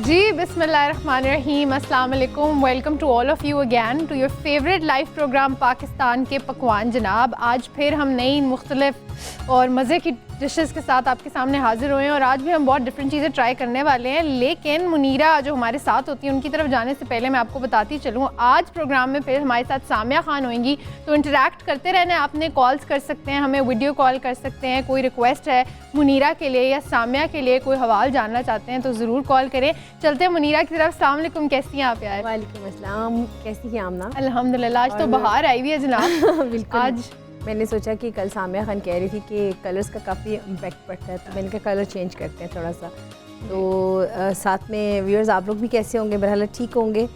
जी बिस्मिल्लाहिर्रहमानिर्रहीम, अस्सलाम वालेकुम। Welcome to all of you again to your favourite live programme Pakistan के पकवान। जनाब, आज फिर हम नई मुख्तलिफ और मज़े की डिशेस के साथ आपके सामने हाजिर हुए हैं और आज भी हम बहुत डिफरेंट चीज़ें ट्राई करने वाले हैं। लेकिन मुनीरा जो हमारे साथ होती है, उनकी तरफ जाने से पहले मैं आपको बताती चलूँ, आज प्रोग्राम में फिर हमारे साथ सामिया खान होंगी। तो इंटरेक्ट करते रहना है, आपने कॉल्स कर सकते हैं, हमें वीडियो कॉल कर सकते हैं। कोई रिक्वेस्ट है मुनीरा के लिए या सामिया के लिए, कोई हवाल जानना चाहते हैं तो ज़रूर कॉल करें। चलते हैं मुनीरा की तरफ। अस्सलाम वालेकुम, कैसी हैं आप यार? वालेकुम अस्सलाम, कैसी हैं आमना? अल्हम्दुलिल्लाह, आज तो बाहर आई हुई है जनाब। बिल्कुल। आज मैंने सोचा कि कल सामिया खान कह रही थी कि कलर्स का काफ़ी इम्पैक्ट पड़ता है, तो मैंने कहा कलर चेंज करते हैं थोड़ा सा। तो साथ में व्यूअर्स आप लोग भी कैसे होंगे? बहरहाल ठीक होंगे।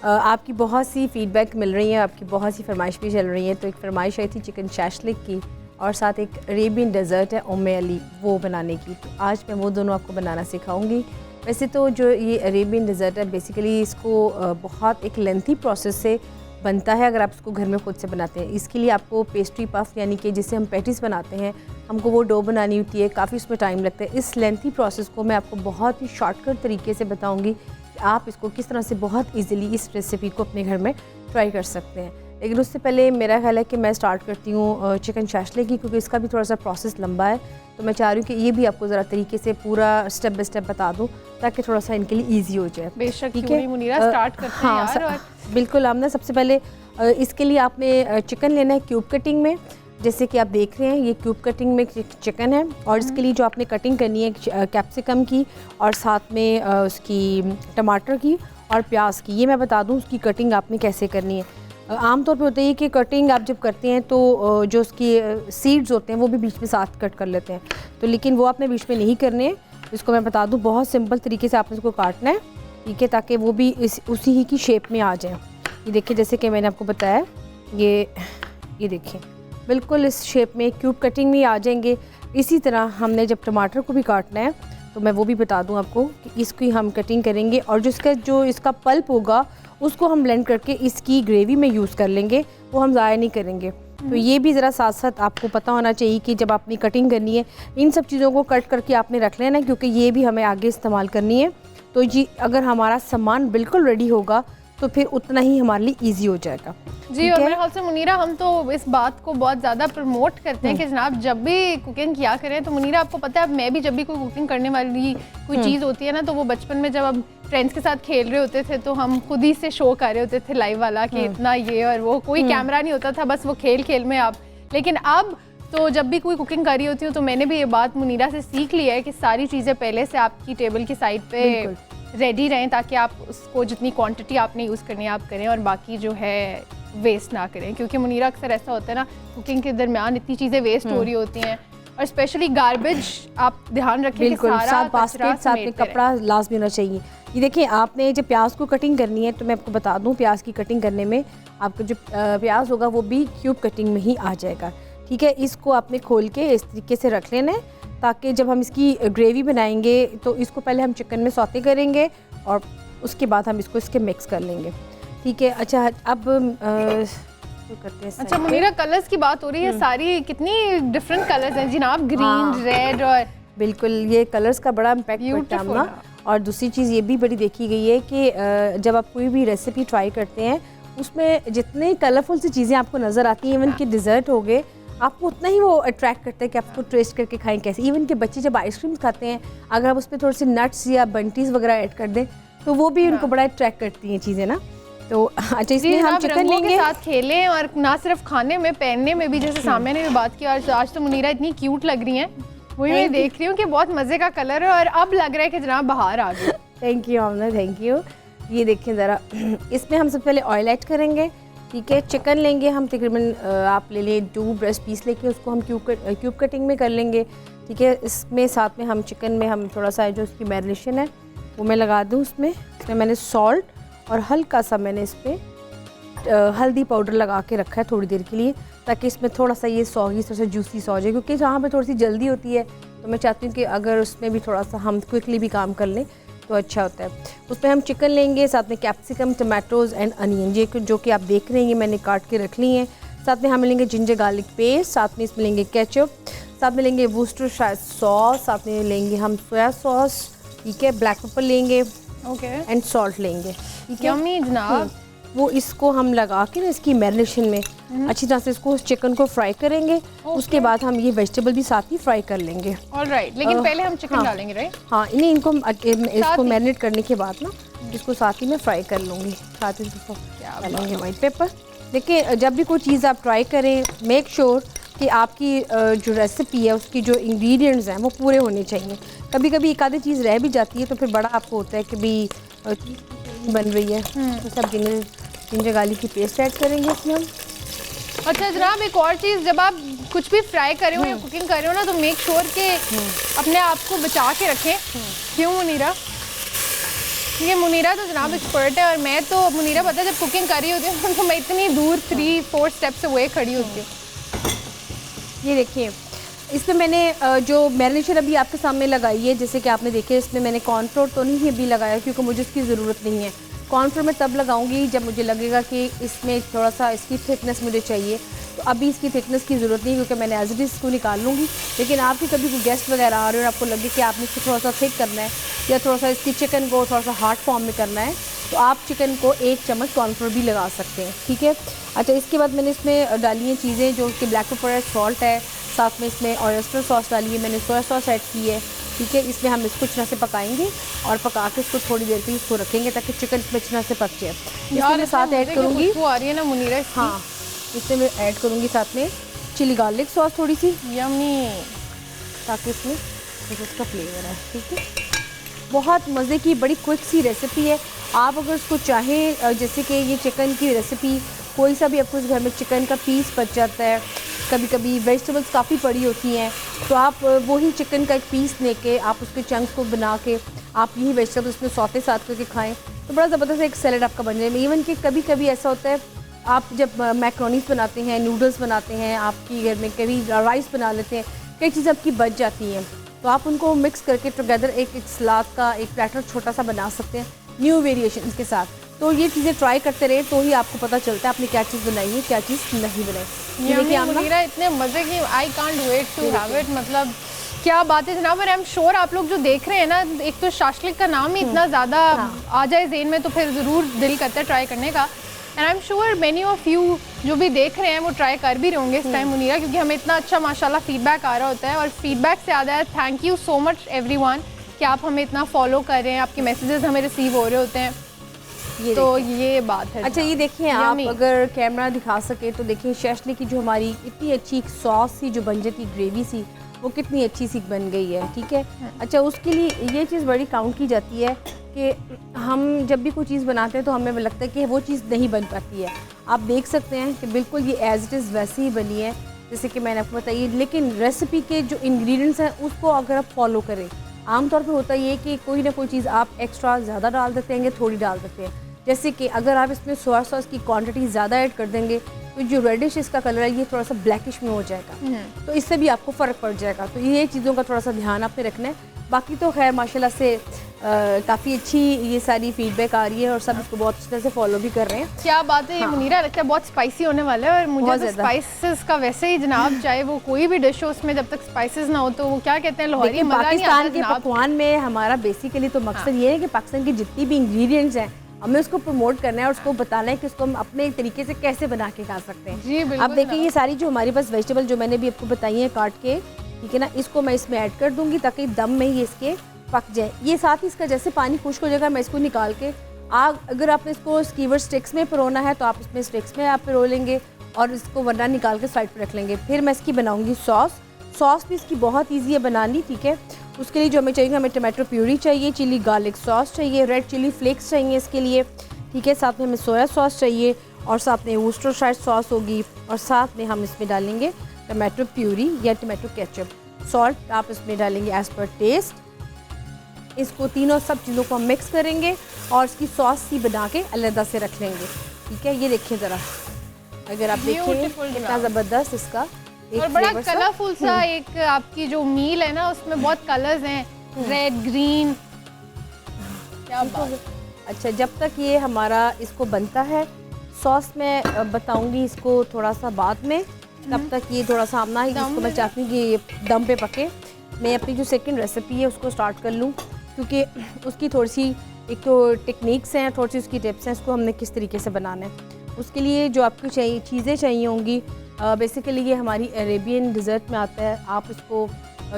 आपकी बहुत सी फ़ीडबैक मिल रही है, आपकी बहुत सी फरमाइश भी चल रही है। तो एक फरमाइश आई थी चिकन शैशलिक की और साथ एक अरेबियन डेज़र्ट है उम्मे अली, वो बनाने की। तो आज मैं वो दोनों आपको बनाना सिखाऊंगी। वैसे तो जो ये अरेबियन डेज़र्ट है, बेसिकली इसको बहुत एक लेंथी प्रोसेस से बनता है अगर आप इसको घर में खुद से बनाते हैं। इसके लिए आपको पेस्ट्री पफ यानी कि जिससे हम पैटीज़ बनाते हैं, हमको वो डो बनानी होती है, काफ़ी उसमें टाइम लगता है। इस लेंथी प्रोसेस को मैं आपको बहुत ही शॉर्टकट तरीके से बताऊंगी कि आप इसको किस तरह से बहुत इजीली इस रेसिपी को अपने घर में ट्राई कर सकते हैं। लेकिन उससे पहले मेरा ख्याल है कि मैं स्टार्ट करती हूँ चिकन शैशलिक की, क्योंकि इसका भी थोड़ा सा प्रोसेस लंबा है। तो मैं चाह रही हूँ कि ये भी आपको ज़रा तरीके से पूरा स्टेप बाय स्टेप बता दूँ ताकि थोड़ा सा इनके लिए ईजी हो जाए। बेशक, ठीक है मुनीरा, स्टार्ट करते हैं यार। और बिल्कुल आमना, सबसे पहले इसके लिए आपने चिकन लेना है क्यूब कटिंग में। जैसे कि आप देख रहे हैं ये क्यूब कटिंग में चिकन है। और इसके लिए जो आपने कटिंग करनी है कैप्सिकम की और साथ में उसकी टमाटर की और प्याज की, ये मैं बता दूं उसकी कटिंग आपने कैसे करनी है। आमतौर पे होता है कि कटिंग आप जब करते हैं तो जो उसकी सीड्स होते हैं वो भी बीच में साथ कट कर लेते हैं, तो लेकिन वो आपने बीच में नहीं करने हैं। इसको मैं बता दूं बहुत सिंपल तरीके से आपने इसको काटना है, ठीक है, ताकि वो भी उसी ही की शेप में आ जाए। ये देखिए, जैसे कि मैंने आपको बताया, ये देखिए बिल्कुल इस शेप में क्यूब कटिंग में आ जाएंगे। इसी तरह हमने जब टमाटर को भी काटना है तो मैं वो भी बता दूं आपको कि इसकी हम कटिंग करेंगे और जो इसका पल्प होगा उसको हम ब्लेंड करके इसकी ग्रेवी में यूज़ कर लेंगे, वो हम ज़ाया नहीं करेंगे। तो ये भी ज़रा साथ साथ आपको पता होना चाहिए कि जब आपने कटिंग करनी है इन सब चीज़ों को कट करके आपने रख लेना, क्योंकि ये भी हमें आगे इस्तेमाल करनी है। तो जी अगर हमारा सामान बिल्कुल रेडी होगा तो फिर उतना ही हमारे लिए ईजी हो जाएगा। जी, और मेरे ख्याल से मुनीरा हम तो इस बात को बहुत ज़्यादा प्रमोट करते हैं कि जनाब जब भी कुकिंग किया करें। तो मुनीरा आपको पता है, मैं भी जब भी कोई कुकिंग करने वाली कोई चीज़ होती है ना, तो वो बचपन में जब हम फ्रेंड्स के साथ खेल रहे होते थे तो हम खुद ही से शो कर रहे होते थे लाइव वाला कि इतना ये और वो, कोई कैमरा नहीं होता था, बस वो खेल खेल में आप। लेकिन अब तो जब भी कोई कुकिंग कर रही होती हूँ तो मैंने भी ये बात मुनीरा से सीख ली है कि सारी चीज़ें पहले से आपकी टेबल की साइड पे रेडी रहें, ताकि आप उसको जितनी क्वांटिटी आपने यूज़ करनी है आप करें और बाकी जो है वेस्ट ना करें। क्योंकि मुनीरा अक्सर ऐसा होता है ना, कुकिंग के दरमियान इतनी चीज़ें वेस्ट हो रही होती हैं और स्पेशली गार्बेज आप ध्यान रखें कि सारा बास्केट साथ में कपड़ा लाजमी होना चाहिए। ये देखिए, आपने जब प्याज को कटिंग करनी है तो मैं आपको बता दूं, प्याज की कटिंग करने में आपका जो प्याज होगा वो भी क्यूब कटिंग में ही आ जाएगा, ठीक है। इसको आपने खोल के इस तरीके से रख लेना है ताकि जब हम इसकी ग्रेवी बनाएंगे तो इसको पहले हम चिकन में सौते करेंगे और उसके बाद हम इसको इसके मिक्स कर लेंगे, ठीक है। अच्छा, अब करते हैं। अच्छा मुनीरा, कलर्स की बात हो रही है, सारी कितनी डिफरेंट कलर्स हैं जनाब, ग्रीन, रेड और बिल्कुल ये कलर्स का बड़ा इम्पैक्ट पड़ता है ना। और दूसरी चीज़ ये भी बड़ी देखी गई है कि जब आप कोई भी रेसिपी ट्राई करते हैं उसमें जितने कलरफुल सी चीज़ें आपको नज़र आती हैं, इवन कि डिज़र्ट हो गए, आपको उतना ही वो अट्रैक्ट करता है कि आपको टेस्ट करके खाएं कैसे। इवन के बच्चे जब आइसक्रीम खाते हैं, अगर आप उसमें थोड़े से नट्स या बंटीज़ वगैरह ऐड कर दें तो वो भी उनको बड़ा अट्रैक्ट करती हैं चीज़ें ना। तो अच्छा, इसमें हम चिकन लेंगे के साथ खेलें और ना सिर्फ खाने में, पहनने में भी। जैसे सामने ने भी बात की, और आज तो मुनीरा इतनी क्यूट लग रही हैं, वही मैं देख रही हूँ कि बहुत मज़े का कलर है और अब लग रहा है कि जनाब बाहर आ गए। Thank you Amna, thank you. ये देखें ज़रा, इसमें हम सबसे पहले ऑयल ऐड करेंगे, ठीक है। चिकन लेंगे हम तकरीबन आप ले लें 2 ब्रेस्ट पीस लेके उसको हम क्यूब कटिंग में कर लेंगे, ठीक है। इसमें साथ में हम चिकन में हम थोड़ा सा जो उसकी मैरिनेशन है वो मैं लगा दूँ इसमें मैंने सॉल्ट और हल्का सा मैंने इस पर हल्दी पाउडर लगा के रखा है थोड़ी देर के लिए, ताकि इसमें थोड़ा सा ये सॉगी, थोड़ा सा जूसी सॉ जाए। क्योंकि जहाँ पे थोड़ी सी जल्दी होती है तो मैं चाहती हूँ कि अगर उसमें भी थोड़ा सा हम क्विकली भी काम कर लें तो अच्छा होता है। उसमें हम चिकन लेंगे, साथ में कैप्सिकम, टमाटोज़ एंड अनियन, ये जो कि आप देख रहे हैं ये मैंने काट के रख ली हैं। साथ में हम लेंगे जिंजर गार्लिक पेस्ट, साथ में इसमें लेंगे केचप, साथ में लेंगे वुस्टर सॉस, साथ में लेंगे हम सोया सॉस, ठीक है। ब्लैक पेपर लेंगे, ओके एंड सॉल्ट लेंगे, ठीक है। यम्मी जनाब। वो इसको हम लगा के ना इसकी मैरिनेशन में अच्छी तरह से इसको चिकन को फ्राई करेंगे। उसके बाद हम ये वेजिटेबल भी साथ ही फ्राई कर लेंगे। ऑलराइट, लेकिन पहले हम चिकन डालेंगे, राइट? हाँ, नहीं, इनको इसको मैरिनेट करने के बाद ना इसको साथ ही मैं फ्राई कर लूँगी। साथ ही इसको डालेंगे वाइट पेपर। देखिए, जब भी कोई चीज़ आप ट्राई करें, मेक श्योर कि आपकी जो रेसिपी है उसकी जो इंग्रेडिएंट्स हैं वो पूरे होने चाहिए। कभी कभी एक आधी चीज़ रह भी जाती है तो फिर बड़ा आपको होता है कि भी चीज़ बन रही है। तो सब जिंजर गार्लिक की पेस्ट ऐड करेंगे इसमें हम। अच्छा जनाब, एक और चीज़, जब आप कुछ भी फ्राई कर रहे हो या कुकिंग कर रहे हो ना, तो मेक श्योर कि अपने आप को बचा के रखें। क्यों मुनीरा? ये मुनीरा तो जनाब एक्सपर्ट है, और मैं तो मुनीरा पता है जब कुकिंग कर रही होती हूँ तो मैं इतनी दूर 3-4 स्टेप से वो खड़ी होती हूँ। ये देखिए, इसमें मैंने जो मैरिनेशन अभी आपके सामने लगाई है, जैसे कि आपने देखे, इसमें मैंने कॉर्नफ्लोर तो नहीं अभी लगाया क्योंकि मुझे उसकी ज़रूरत नहीं है। कॉर्नफ्लोर मैं तब लगाऊंगी जब मुझे लगेगा कि इसमें थोड़ा सा इसकी थिकनेस मुझे चाहिए। तो अभी इसकी थिकनेस की ज़रूरत नहीं, क्योंकि मैंने एज इट इज़ इसको निकाल लूँगी। लेकिन आपकी कभी कोई गेस्ट वगैरह आ रहे हो और आपको लगे कि आपने इसको थोड़ा सा थिक करना है या थोड़ा सा इसकी चिकन को थोड़ा सा हार्ड फॉर्म में करना है, तो आप चिकन को 1 चम्मच कॉर्नफ्लोर भी लगा सकते हैं, ठीक है। अच्छा, इसके बाद मैंने इसमें डाली हैं चीज़ें जो कि ब्लैक पेपर है, सॉल्ट है, साथ में इसमें ऑयस्टर सॉस डाली है, मैंने सोया सॉस ऐड की है, ठीक है। इसमें हम इसको अच्छी तरह से पकाएंगे और पका के इसको थोड़ी देर के लिए इसको रखेंगे ताकि चिकन इसमें अच्छी तरह से पक जाए। इसमें मैं साथ ऐड करूँगी, वो आ रही है ना मुनीरा, हाँ, इसमें मैं ऐड करूँगी साथ में चिली गार्लिक सॉस थोड़ी सी, यम्मी, ताकि इसमें उसका फ्लेवर है, ठीक है। बहुत मज़े की बड़ी क्विक सी रेसिपी है। आप अगर उसको चाहें, जैसे कि ये चिकन की रेसिपी, कोई सा भी आपको इस घर में चिकन का पीस बच जाता है, कभी कभी वेजिटेबल्स काफ़ी पड़ी होती हैं, तो आप वही चिकन का एक पीस लेके आप उसके चंक्स को बना के आप यही वेजिटेबल्स उसमें सौते साथ करके खाएं तो बड़ा ज़बरदस्त एक सैलेड आपका बन जाए। इवन कि कभी कभी ऐसा होता है, आप जब मैक्रोनीस बनाते हैं, नूडल्स बनाते हैं, आपकी घर में कभी राइस बना लेते हैं, कई चीज़ें आपकी बच जाती हैं, तो आप उनको मिक्स करके टुगेदर एक सलाद का एक प्लेटर छोटा सा बना सकते हैं न्यू वेरिएशन के साथ। तो ये चीज़ें ट्राई करते रहे तो ही आपको पता चलता है आपने क्या चीज़ बनाई है, क्या चीज़ नहीं बनाई। ये मुनीरा इतने मज़े की, I can't wait to have it. मतलब क्या बात है जनाब। और आई एम श्योर आप लोग जो देख रहे हैं ना, एक तो शाशलिक का नाम ही इतना ज़्यादा आ जाए ज़हन में तो फिर ज़रूर दिल करता है ट्राई करने का। And I am sure many of you जो भी देख रहे हैं वो ट्राई कर भी रहे होंगे इस टाइम मुनीरा, क्योंकि हमें इतना अच्छा माशाल्लाह फीडबैक आ रहा होता है। और फीडबैक से ज़्यादा है thank you so much everyone कि आप हमें इतना फॉलो कर रहे हैं, आपके मैसेजेस हमें रिसीव हो रहे होते हैं। तो ये बात है। अच्छा, ये देखिए, आप अगर कैमरा दिखा सके तो देखिए शैशली की जो हमारी इतनी अच्छी सॉस सी जो बन जाती, ग्रेवी सी, वो कितनी अच्छी सी बन गई है, ठीक है। अच्छा, उसके लिए ये चीज़ बड़ी काउंट की जाती है कि हम जब भी कोई चीज़ बनाते हैं तो हमें लगता है कि वो चीज़ नहीं बन पाती है। आप देख सकते हैं कि बिल्कुल ये एज इट इज़ वैसे ही बनी है जैसे कि मैंने आपको बताई, लेकिन रेसिपी के जो इंग्रेडिएंट्स हैं उसको अगर आप फॉलो करें, आमतौर पर होता ये कि कोई ना कोई चीज़ आप एक्स्ट्रा ज़्यादा डाल देते हैं, थोड़ी डाल देते हैं। जैसे कि अगर आप इसमें सोया सॉस की क्वांटिटी ज़्यादा ऐड कर देंगे तो जो रेडिश इसका कलर है ये थोड़ा सा ब्लैकिश में हो जाएगा, तो इससे भी आपको फ़र्क पड़ जाएगा। तो ये चीज़ों का थोड़ा सा ध्यान आपने रखना है। बाकी तो खैर माशाल्लाह से काफ़ी अच्छी ये सारी फीडबैक आ रही है और सब इसको बहुत अच्छी तरह से फॉलो भी कर रहे हैं। क्या बात है। ये मुनीरा लगता है बहुत स्पाइसी होने वाला है, और मुझे तो स्पाइसेस का वैसे ही जनाब, चाहे वो कोई भी डिश हो उसमें जब तक स्पाइसेस ना हो तो वो क्या कहते हैं लाहौरी मज़ा नहीं आता। पाकिस्तान के पकवान में हमारा बेसिकली तो मकसद ये है कि पाकिस्तान की जितनी भी इंग्रेडिएंट्स हैं हमें उसको प्रमोट करना है और उसको बताना है कि उसको हम अपने तरीके से कैसे बना के खा सकते हैं। जी बिल्कुल। अब देखिए, ये सारी जो हमारे पास वेजिटेबल जो मैंने भी आपको बताई है काट के, ठीक है ना, इसको मैं इसमें ऐड कर दूंगी ताकि दम में ही इसके पक जाए। ये साथ ही इसका जैसे पानी खुश्क हो जाएगा मैं इसको निकाल के अगर आपने इसको स्कीवर स्टिक्स में पिरोना है तो आप इसमें स्टिक्स में आप पिरो लेंगे और इसको वरना निकाल के साइड पर रख लेंगे। फिर मैं इसकी बनाऊँगी सॉस भी इसकी बहुत ईजी है बनानी, ठीक है। उसके लिए जो हमें चाहिए, हमें टमाटो प्यूरी चाहिए, चिली गार्लिक सॉस चाहिए, रेड चिली फ्लेक्स चाहिए इसके लिए, ठीक है। साथ में हमें सोया सॉस चाहिए और साथ में वुस्टरशायर सॉस होगी और साथ में हम इसमें डालेंगे टमाटो प्यूरी या टमाटो केचप। सॉल्ट आप इसमें डालेंगे एज पर टेस्ट। इसको तीनों सब चीज़ों को हम मिक्स करेंगे और इसकी सॉस सी बना के अलग से रख लेंगे, ठीक है। ये देखिए ज़रा, अगर आप देखिए कितना ज़बरदस्त इसका और बड़ा कलरफुल सा एक आपकी जो मील है ना उसमें बहुत कलर्स हैं, रेड ग्रीन, क्या बात। अच्छा, जब तक ये हमारा इसको बनता है, सॉस मैं बताऊंगी इसको थोड़ा सा बाद में, तब तक ये थोड़ा सा आमना है जिसको मैं चाहती हूँ कि ये दम पे पके। मैं अपनी जो सेकंड रेसिपी है उसको स्टार्ट कर लूँ क्योंकि उसकी थोड़ी सी एक तो टेक्निक्स हैं, थोड़ी सी उसकी टिप्स हैं, इसको हमने किस तरीके से बनाना है। उसके लिए जो आपको चाहिए चीज़ें चाहिए होंगी, बेसिकली ये हमारी अरेबियन डिज़र्ट में आता है। आप इसको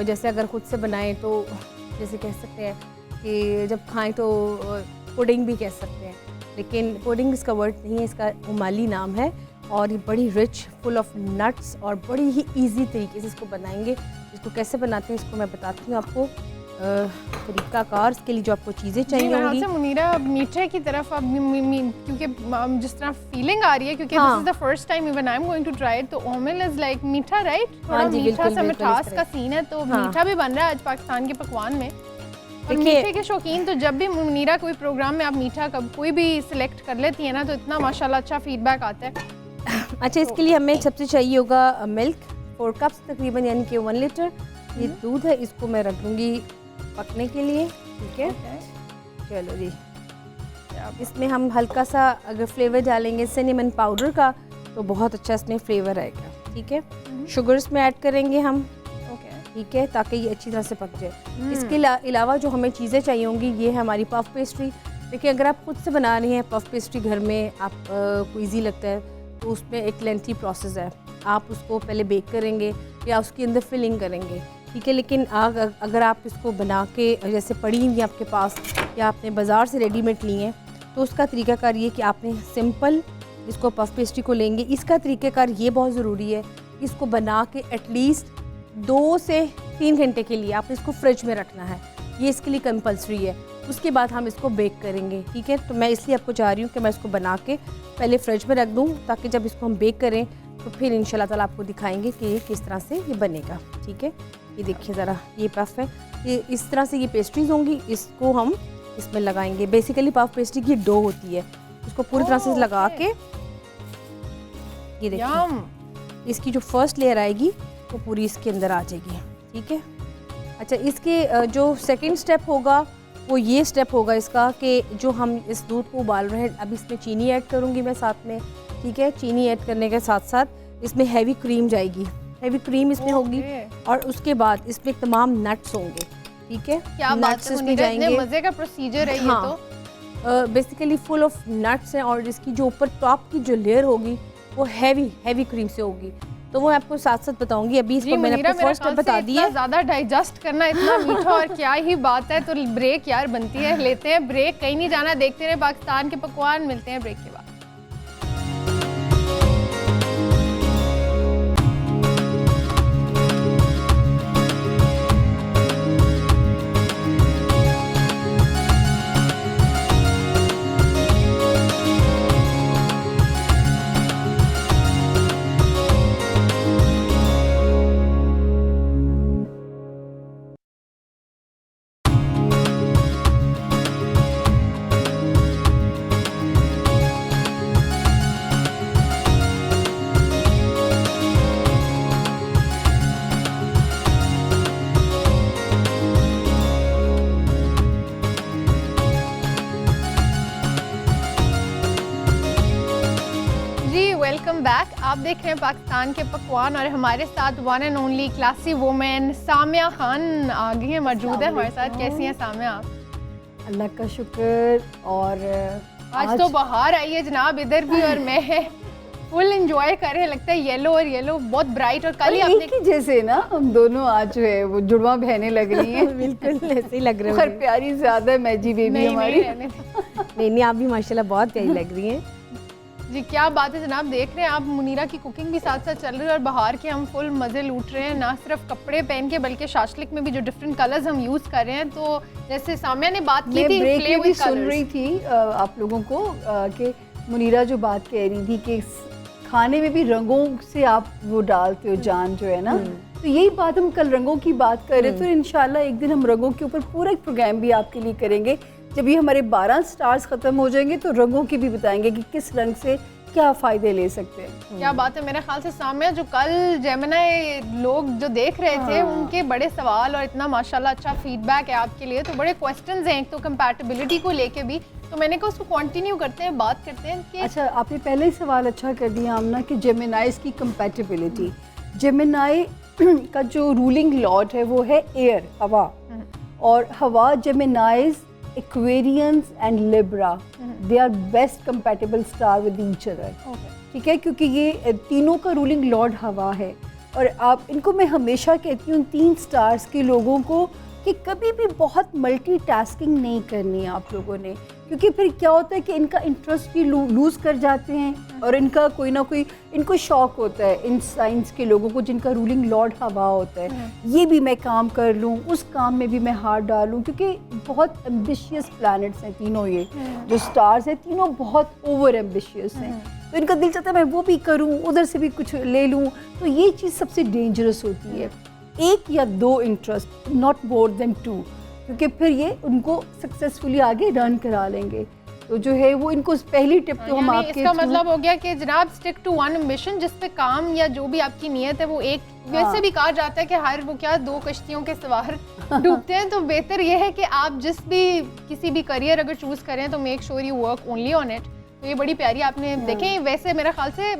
जैसे अगर ख़ुद से बनाएं तो जैसे कह सकते हैं कि जब खाएं तो पुडिंग भी कह सकते हैं, लेकिन पुडिंग इसका वर्ड नहीं है, इसका उमाली नाम है। और ये बड़ी रिच, फुल ऑफ नट्स और बड़ी ही इजी तरीके से इसको बनाएंगे। इसको कैसे बनाते हैं इसको मैं बताती हूँ आपको तरीक़ाकार। इसके लिए जो आपको चीज़ें चाहिए होंगी, मुनीरा मीठे की तरफ अब क्योंकि जिस तरह फीलिंग आ रही है, क्योंकि this is the first time even I am going to try it, तो ओमेल इज लाइक मीठा, राइट? थोड़ा मीठा सा मिठास का सीन है, तो मीठा भी बन रहा है आज पाकिस्तान के पकवान में। और मीठे के शौकीन तो जब भी मुनीरा कोई प्रोग्राम में आप मीठा कोई भी सिलेक्ट कर लेती है ना, तो इतना माशाल्लाह अच्छा फीडबैक आता है। अच्छा, इसके लिए हमें सबसे चाहिए होगा मिल्क 4 कप्स तकरीबन, यानी कि 1 लीटर। ये दूध है, इसको मैं रख दूँगी पकने के लिए, ठीक है? चलो जी, इसमें हम हल्का सा अगर फ्लेवर डालेंगे सिनेमन पाउडर का तो बहुत अच्छा इसमें फ्लेवर आएगा, ठीक है? शुगर इसमें ऐड करेंगे हम, ठीक है, ताकि ये अच्छी तरह से पक जाए। इसके अलावा जो हमें चीज़ें चाहिए होंगी, ये है हमारी पफ पेस्ट्री। देखिए, अगर आप खुद से बना रही हैं पफ पेस्ट्री घर में, आप को ईजी लगता है, तो उसमें एक लेंथी प्रोसेस है। आप उसको पहले बेक करेंगे या उसके अंदर फिलिंग करेंगे, ठीक है? लेकिन अगर आप इसको बना के जैसे पड़ी हुई आपके पास या आपने बाज़ार से रेडीमेड ली हैं, तो उसका तरीक़ाकार ये कि आपने सिंपल इसको पफ पेस्ट्री को लेंगे। इसका तरीक़ाकार ये बहुत ज़रूरी है, इसको बना के एटलीस्ट 2 से 3 घंटे के लिए आपने इसको फ्रिज में रखना है, ये इसके लिए कंपल्सरी है। उसके बाद हम इसको बेक करेंगे, ठीक है? तो मैं इसलिए आपको चाह रही हूँ कि मैं इसको बना के पहले फ्रिज में रख दूँ, ताकि जब इसको हम बेक करें तो फिर इंशाल्लाह ताला आपको दिखाएंगे कि ये किस तरह से ये बनेगा, ठीक है? ये देखिए ज़रा, ये पफ है, ये इस तरह से ये पेस्ट्रीज होंगी, इसको हम इसमें लगाएंगे। बेसिकली पफ पेस्ट्री की डो होती है, उसको पूरी तरह से लगा के, ये देखिए इसकी जो फर्स्ट लेयर आएगी वो पूरी इसके अंदर आ जाएगी, ठीक है? अच्छा, इसके जो सेकंड स्टेप होगा वो ये स्टेप होगा इसका कि जो हम इस दूध को उबाल रहे हैं, अब इसमें चीनी ऐड करूँगी मैं साथ में, ठीक है? चीनी ऐड करने के साथ साथ इसमें हैवी क्रीम जाएगी, हैवी क्रीम इसमें होगी, और उसके बाद इसमें तमाम नट्स होंगे, ठीक है? क्या बात है मुनीरा, इतने मज़े का प्रोसीजर है ये। तो बेसिकली फुल ऑफ नट्स हैं, और इसकी जो ऊपर टॉप की जो लेयर होगी वो हैवी क्रीम से होगी, तो वो आपको साथ साथ बताऊंगी। अभी इसको मैंने आपको फर्स्ट स्टेप बता दिया। ज़्यादा डाइजेस्ट करना इतना मीठा और क्या ही बात है, तो ब्रेक यार बनती है, लेते हैं ब्रेक, कहीं नहीं जाना, देखते रहे पाकिस्तान के पकवान। मिलते हैं ब्रेक के बाद। Welcome back. आप देख रहे हैं पाकिस्तान के पकवान, और हमारे साथ one and only classy women Samiya Khan आ गई हैं, मौजूद है हमारे साथ। कैसी हैं सामिया आप? अल्लाह का शुक्र। और आज तो बाहर आई है जनाब इधर भी, और मैं फुल एंजॉय कर रहे हैं। लगता है येलो और येलो बहुत ब्राइट, और कल ही आपने की जैसे ना हम दोनों आज जो है वो जुड़वा बहनें लग रही हैं। बिल्कुल ऐसे ही लग रहे हैं। और प्यारी ज्यादा है मैजी बेबी हमारी। नहीं, आप भी माशाल्लाह बहुत प्यारी लग रही हैं जी। क्या बात है जनाब, देख रहे हैं आप मुनीरा की कुकिंग भी साथ साथ चल रही है, और बाहर के हम फुल मज़े लूट रहे हैं, ना सिर्फ कपड़े पहन के बल्कि शाशलिक में भी जो डिफरेंट कलर्स हम यूज़ कर रहे हैं। तो जैसे सामिया ने बात की थी, प्ले विद सुन रही थी आप लोगों को कि मुनीरा जो बात कह रही थी कि खाने में भी रंगों से आप वो डालते हो जान जो है ना, तो यही बात हम कल रंगों की बात कर रहे थे। तो इंशाल्लाह एक दिन हम रंगों के ऊपर पूरा एक प्रोग्राम भी आपके लिए करेंगे। जब ये हमारे 12 स्टार्स ख़त्म हो जाएंगे तो रंगों की भी बताएंगे कि किस रंग से क्या फ़ायदे ले सकते हैं। क्या बात है। मेरे ख्याल से सामिया जो कल जेमिनी लोग जो देख रहे थे उनके बड़े सवाल और इतना माशाल्लाह अच्छा फीडबैक है आपके लिए, तो बड़े क्वेश्चंस हैं एक तो कंपैटिबिलिटी को लेके भी, तो मैंने कहा उसको कंटिन्यू करते हैं, बात करते हैं कि अच्छा आपने पहले ही सवाल अच्छा कर दिया आमना कि जेमिनाइज की कंपैटिबिलिटी। जेमिनाई का जो रूलिंग लॉर्ड है वो है एयर, हवा, और हवा Geminis Aquarians and Libra, they are best compatible star with each other. ठीक है, क्योंकि ये तीनों का रूलिंग लॉर्ड हवा है। और आप इनको, मैं हमेशा कहती हूँ 3 स्टार्स के लोगों को कि कभी भी बहुत मल्टीटास्किंग नहीं करनी है आप लोगों ने, क्योंकि फिर क्या होता है कि इनका इंटरेस्ट भी लूज़ कर जाते हैं और इनका कोई ना कोई इनको शौक होता है इन साइंस के लोगों को जिनका रूलिंग लॉर्ड हवा होता है, ये भी मैं काम कर लूँ, उस काम में भी मैं हाथ डालूँ, क्योंकि बहुत एम्बिशियस प्लैनेट्स हैं तीनों। ये जो स्टार्स हैं तीनों बहुत ओवर एम्बिशियस हैं, तो इनका दिल चाहता है मैं वो भी करूँ, उधर से भी कुछ ले लूँ। तो ये चीज़ सबसे डेंजरस होती है, 1 या 2 इंटरेस्ट, नॉट मोर देन 2, क्योंकि फिर ये उनको सक्सेसफुली आगे रन करा लेंगे। तो जो है वो इनको पहली टिप तो हम आपके इसका मतलब हो गया कि जनाब स्टिक टू वन एम्बिशन, जिस पे काम या जो भी आपकी नीयत है वो एक, वैसे भी कहा जाता है कि हर वो क्या 2 कश्तियों के सवार डूबते हैं, तो बेहतर ये है कि आप जिस भी किसी भी करियर अगर चूज करें तो make sure you work only on it. तो ये बड़ी प्यारी आपने देखें। वैसे मेरा ख्याल से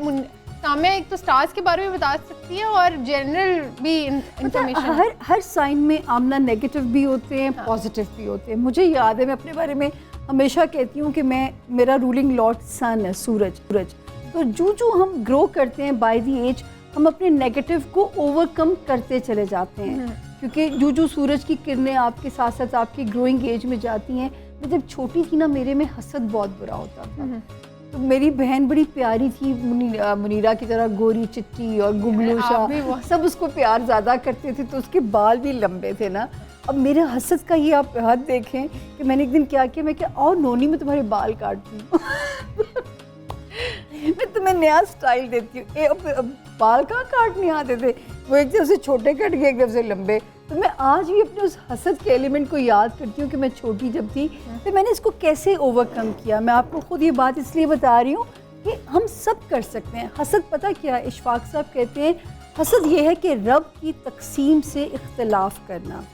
सामने एक तो स्टार्स के बारे में बता सकती है और जनरल भी इंफॉर्मेशन। हर साइन में आमना नेगेटिव भी होते हैं, पॉजिटिव भी होते हैं। मुझे याद है, मैं अपने बारे में हमेशा कहती हूँ कि मेरा रूलिंग लॉर्ड सन है, सूरज। तो जो हम ग्रो करते हैं बाय द एज, हम अपने नेगेटिव को ओवरकम करते चले जाते हैं, क्योंकि जो सूरज की किरणें आपके साथ साथ आपकी ग्रोइंग एज में जाती हैं। मैं जब छोटी थी ना, मेरे में हसद बहुत बुरा होता था। तो मेरी बहन बड़ी प्यारी थी, मुनीरा की तरह गोरी चिट्टी और गुगलू सा, सब उसको प्यार ज़्यादा करते थे, तो उसके बाल भी लंबे थे ना। अब मेरे हसद का ये आप हद देखें कि मैंने एक दिन क्या किया, मैं क्या और नोनी में तुम्हारे बाल काटती हूँ मैं तुम्हें नया स्टाइल देती हूँ। अब बाल कहाँ काटने आते थे, वो एक तरफ से छोटे कट गए, एक तरफ से लंबे। तो मैं आज भी अपने उस हसद के एलिमेंट को याद करती हूँ कि मैं छोटी जब थी तो मैंने इसको कैसे ओवरकम किया। मैं आपको खुद ये बात इसलिए बता रही हूँ कि हम सब कर सकते हैं। हसद पता क्या है, इशफाक साहब कहते हैं हसद ये है कि रब की तकसीम से इख्तिलाफ करना।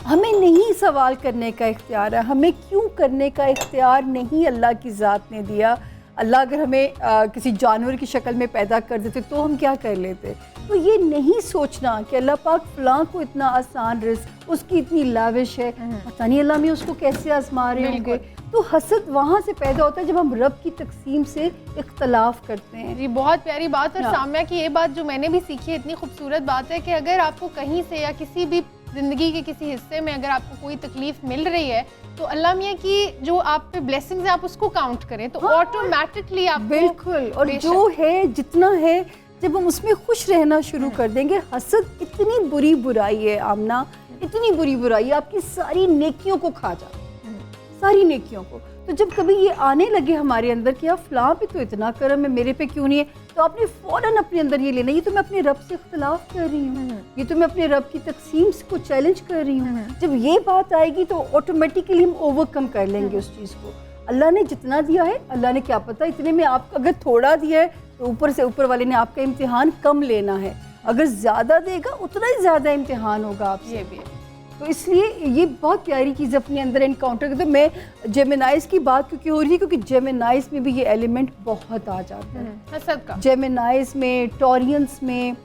हमें नहीं सवाल करने का इख्तियार है, हमें क्यों करने का इख्तियार नहीं अल्लाह की ज़ात ने दिया। अल्लाह अगर हमें किसी जानवर की शक्ल में पैदा कर देते तो हम क्या कर लेते। तो ये नहीं सोचना कि अल्लाह पाक फ़लाँ को इतना आसान रिज़्क़, उसकी इतनी लाविश है, पता नहीं अल्लाह में उसको कैसे आजमा रहे होंगे। तो हसद वहाँ से पैदा होता है जब हम रब की तकसीम से इख्तलाफ करते हैं। जी बहुत प्यारी बात। और साम्या की ये बात जो मैंने भी सीखी है, इतनी खूबसूरत बात है कि अगर आपको कहीं से या किसी भी ज़िंदगी के किसी हिस्से में अगर आपको कोई तकलीफ़ मिल रही है तो अल्लाह मियाँ की जो आप पे ब्लेसिंग्स है आप उसको काउंट करें तो ऑटोमेटिकली आप बिल्कुल। और जो है जितना है जब हम उसमें खुश रहना शुरू कर देंगे। हसद इतनी बुरी बुराई है आमना, इतनी बुरी बुराई है, आपकी सारी नेकियों को खा जाती है, सारी नेकियों को। तो जब कभी ये आने लगे हमारे अंदर कि यार फ़लाँ पे तो इतना करम है, मेरे पे क्यों नहीं है, तो आपने फ़ौरन अपने अंदर ये लेना, ये तो मैं अपने रब से इख्तिलाफ कर रही हूँ, ये तो मैं अपने रब की तकसीम को चैलेंज कर रही हूँ। जब ये बात आएगी तो ऑटोमेटिकली हम ओवरकम कर लेंगे उस चीज़ को। अल्लाह ने जितना दिया है, अल्लाह ने क्या पता इतने में आप अगर थोड़ा दिया है तो ऊपर से ऊपर वाले ने आपका इम्तिहान कम लेना है, अगर ज़्यादा देगा उतना ही ज़्यादा इम्तिहान होगा आपसे। ये भी है। तो इसलिए ये बहुत प्यारी चीज़ अपने अंदर इनकाउंटर करते। मैं जेमिनाइज की बात क्योंकि हो रही है, क्योंकि जेमिनाइज में भी ये एलिमेंट बहुत आ जाता है हसद का। जेमिनाइज में, टॉरियंस में,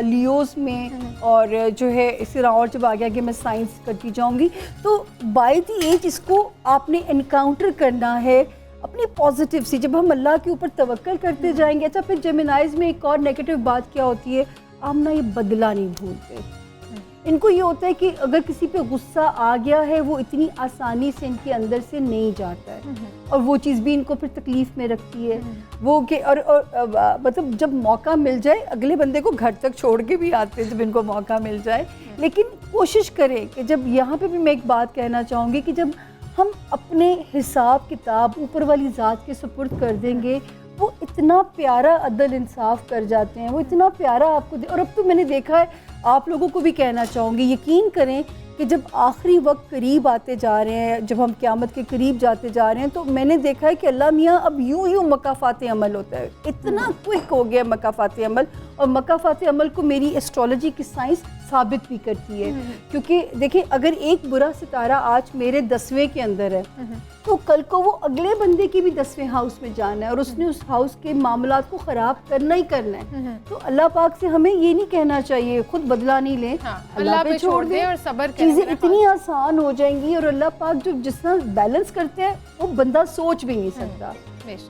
लियोस में, और जो है इस तरह और जब आ गया कि मैं साइंस करती जाऊंगी। तो बाय द एज इसको आपने इनकाउंटर करना है अपनी पॉजिटिव सी। जब हम अल्लाह के ऊपर तवक्कल करते जाएंगे। अच्छा, फिर जेमिनाइज में एक और नेगेटिव बात क्या होती है, आमना ये बदला नहीं भूलते। इनको ये होता है कि अगर किसी पे गुस्सा आ गया है वो इतनी आसानी से इनके अंदर से नहीं जाता है, और वो चीज़ भी इनको फिर तकलीफ़ में रखती है। वो कि और मतलब जब मौका मिल जाए अगले बंदे को घर तक छोड़ के भी आते हैं जब इनको मौका मिल जाए। लेकिन कोशिश करें कि जब यहाँ पे भी मैं एक बात कहना चाहूँगी कि जब हम अपने हिसाब किताब ऊपर वाली ज़ात के सुपुर्द कर देंगे, वो इतना प्यारा अदल इंसाफ कर जाते हैं, वो इतना प्यारा आपको और अब तो मैंने देखा है, आप लोगों को भी कहना चाहूँगी, यकीन करें कि जब आखिरी वक्त करीब आते जा रहे हैं, जब हम क़यामत के करीब जाते जा रहे हैं, तो मैंने देखा है कि अल्लाह मियाँ अब यूं मकाफ़ात अमल होता है, इतना क्विक हो गया मकाफ़ात अमल। और मकाफ़ात अमल को मेरी एस्ट्रोलॉजी की साइंस साबित भी करती है। क्योंकि देखिए, अगर एक बुरा सितारा आज मेरे 10वें के अंदर है तो कल को वो अगले बंदे की भी 10वें हाउस में जाना है और उसने उस हाउस के मामलात को ख़राब करना ही करना है। तो अल्लाह पाक से हमें ये नहीं कहना चाहिए खुद बदला नहीं लें, अल्लाह पे छोड़ दें और सब्र करें। चीज़ें इतनी आसान हो जाएंगी और अल्लाह पाक जो जिस तरह बैलेंस करते हैं वो बंदा सोच भी नहीं सकता।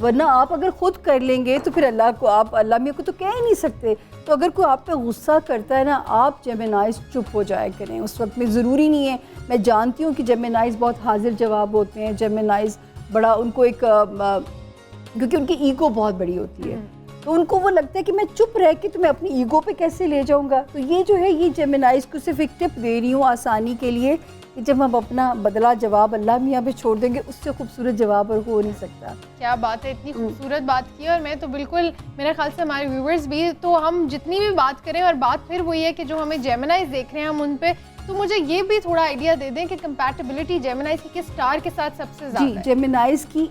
वरना आप अगर खुद कर लेंगे तो फिर अल्लाह को आप अल्लाह मियाँ को तो कह ही नहीं सकते। तो अगर कोई आप पे गुस्सा करता है ना, आप जेमिनाइज चुप हो जाया करें उस वक्त में। ज़रूरी नहीं है, मैं जानती हूँ कि जेमिनाइज बहुत हाजिर जवाब होते हैं, जेमिनाइज बड़ा उनको एक क्योंकि उनकी ईगो बहुत बड़ी होती है तो उनको वो लगता है कि मैं चुप रह के तो मैं अपनी ईगो पे कैसे ले जाऊँगा। तो ये जो है, ये जेमिनाइज को सिर्फ एक टिप दे रही हूँ आसानी के लिए कि जब हम अपना बदला जवाब अल्लाह मियाँ पे छोड़ देंगे, उससे खूबसूरत जवाब और हो नहीं सकता। क्या बात है, इतनी खूबसूरत बात की। और मैं तो बिल्कुल, मेरे ख्याल से हमारे व्यूवर्स भी, तो हम जितनी भी बात करें और बात फिर वही है कि जो हमें जेमिनाइज देख रहे हैं हम उन पे, तो मुझे ये भी थोड़ा आइडिया दे दें कि कंपैटिबिलिटी जेमिनाइज की किस स्टार के साथ सबसे ज़्यादा है? जेमिनाइज की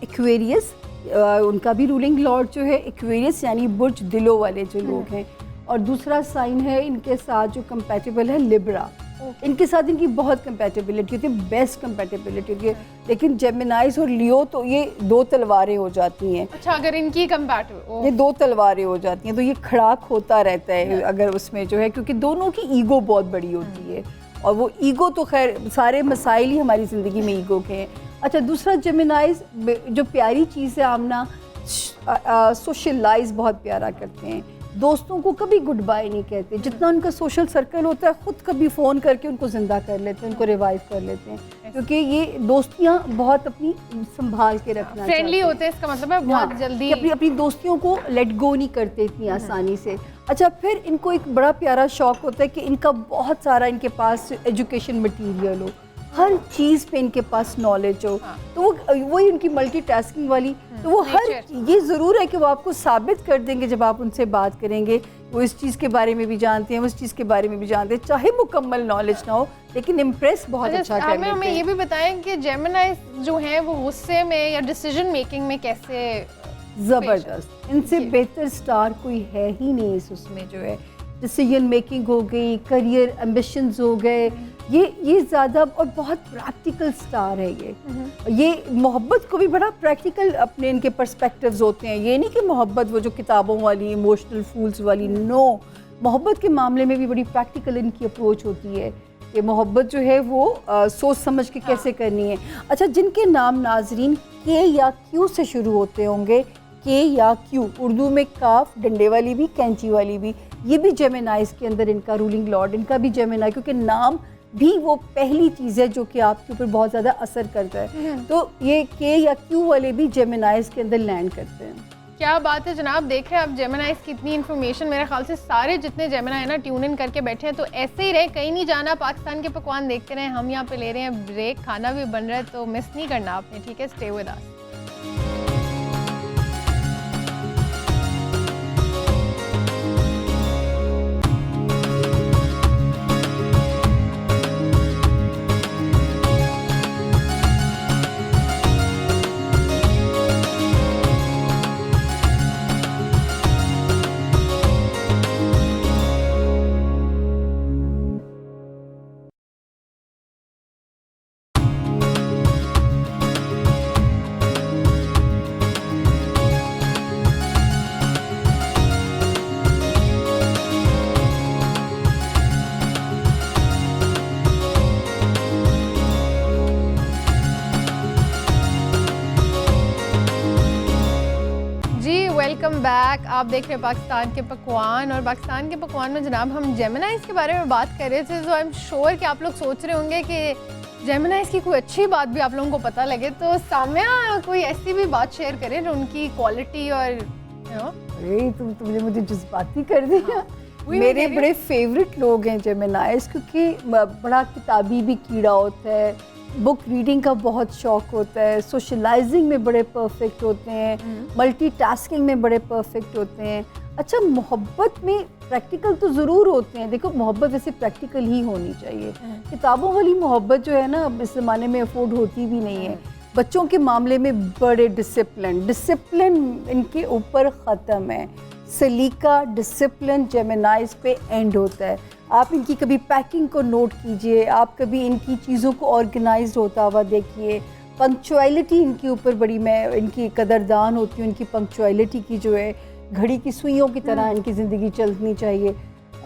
एक्वेरियस, उनका भी रूलिंग लॉर्ड जो है एक्वेरियस, यानी बुर्ज दिलों वाले जो लोग हैं। और दूसरा साइन है इनके साथ जो कंपैटिबल है लिब्रा। इनके साथ इनकी बहुत कंपैटिबिलिटी होती है, बेस्ट कंपैटिबिलिटी होती है। लेकिन जेमिनाइज और लियो तो ये दो तलवारें हो जाती हैं। अच्छा, अगर इनकी कंपैटिबल, ये दो तलवारें हो जाती हैं तो ये खड़ाक होता रहता है अगर उसमें जो है, क्योंकि दोनों की ईगो बहुत बड़ी होती है। और वो ईगो तो खैर सारे मसाइल ही हमारी ज़िंदगी में ईगो के हैं। अच्छा, दूसरा जेमिनाइज जो प्यारी चीज़ है आमना, सोशलाइज बहुत प्यारा करते हैं। दोस्तों को कभी गुड बाय नहीं कहते। जितना उनका सोशल सर्कल होता है खुद कभी फ़ोन करके उनको ज़िंदा कर लेते हैं, उनको रिवाइव कर लेते हैं, क्योंकि ये दोस्तियाँ बहुत अपनी संभाल के रखना फ्रेंडली होते हैं। इसका मतलब है बहुत जल्दी अपनी दोस्तियों को लेट गो नहीं करते इतनी आसानी से। अच्छा, फिर इनको एक बड़ा प्यारा शौक होता है कि इनका बहुत सारा इनके पास एजुकेशन मटीरियल हो, हर चीज़ पे इनके पास नॉलेज हो। तो वो वही उनकी मल्टीटास्किंग वाली, तो वो हर ये ज़रूर है कि वो आपको साबित कर देंगे जब आप उनसे बात करेंगे। वो इस चीज़ के बारे में भी जानते हैं, उस चीज़ के बारे में भी जानते हैं, चाहे मुकम्मल नॉलेज ना हो, लेकिन इम्प्रेस बहुत अच्छा कर लेते हैं। हमें ये भी बताएं कि जेमिनाइज जो हैं वो गुस्से में या डिसीजन मेकिंग में कैसे? ज़बरदस्त, इनसे बेहतर स्टार कोई है ही नहीं इस उसमें जो है। डिसीजन मेकिंग हो गई, करियर एम्बिशंस हो गए, ये ज़्यादा और बहुत प्रैक्टिकल स्टार है ये मोहब्बत को भी बड़ा प्रैक्टिकल अपने इनके पर्सपेक्टिव्स होते हैं। ये नहीं कि मोहब्बत वो जो किताबों वाली इमोशनल फूल्स वाली, नो, मोहब्बत के मामले में भी बड़ी प्रैक्टिकल इनकी अप्रोच होती है कि मोहब्बत जो है वो सोच समझ के कैसे करनी है। अच्छा, जिनके नाम नाजरीन के या क्यू से शुरू होते होंगे, के या क्यू, उर्दू में काफ, डंडे वाली भी, कैंची वाली भी, ये भी जेमिनाइज के अंदर इनका रूलिंग लॉर्ड, इनका भी जेमिनाई, क्योंकि नाम भी वो पहली चीज़ है जो कि आपके ऊपर बहुत ज़्यादा असर करता है। तो ये के या क्यू वाले भी जेमिनाइज के अंदर लैंड करते हैं। क्या बात है जनाब, देख रहे हैं आप जेमिनाइज की इतनी इन्फॉर्मेशन। मेरे ख्याल से सारे जितने जेमिनाई है ना ट्यून इन करके बैठे हैं, तो ऐसे ही रहे, कहीं नहीं जाना, पाकिस्तान के पकवान देखते रहे। हम यहाँ पे ले रहे हैं ब्रेक, खाना भी बन रहा है, तो मिस नहीं करना आपने, ठीक है? Stay with us. Welcome back. आप देख रहे हैं पाकिस्तान के पकवान, और पाकिस्तान के पकवान में जनाब हम जेमिनाइज के बारे में बात कर रहे थे। तो आई एम श्योर कि आप लोग सोच रहे होंगे कि जेमिनाइज की कोई अच्छी बात भी आप लोगों को पता लगे। तो साम्या कोई ऐसी भी बात शेयर करें जो उनकी क्वालिटी और अरे तुमने मुझे जज्बाती कर दिया। मेरे बड़े फेवरेट लोग हैं जेमिनाइज, क्योंकि बड़ा किताबी भी कीड़ा होता है, बुक रीडिंग का बहुत शौक होता है, सोशलाइजिंग में बड़े परफेक्ट होते हैं, मल्टीटास्किंग में बड़े परफेक्ट होते हैं। अच्छा, मोहब्बत में प्रैक्टिकल तो ज़रूर होते हैं। देखो, मोहब्बत वैसे प्रैक्टिकल ही होनी चाहिए। किताबों वाली मोहब्बत जो है ना, अब इस ज़माने में अफोर्ड होती भी नहीं है। बच्चों के मामले में बड़े डिसिप्लिन इनके ऊपर ख़त्म है। सलीका, डिसिप्लिन जेमिनाइज पे एंड होता है। आप इनकी कभी पैकिंग को नोट कीजिए, आप कभी इनकी चीज़ों को ऑर्गेनाइज्ड होता हुआ देखिए। पंक्चुअलिटी इनके ऊपर बड़ी, मैं इनकी कदरदान होती हूँ, इनकी पंक्चुअलिटी की जो है घड़ी की सुइयों की तरह इनकी ज़िंदगी चलनी चाहिए।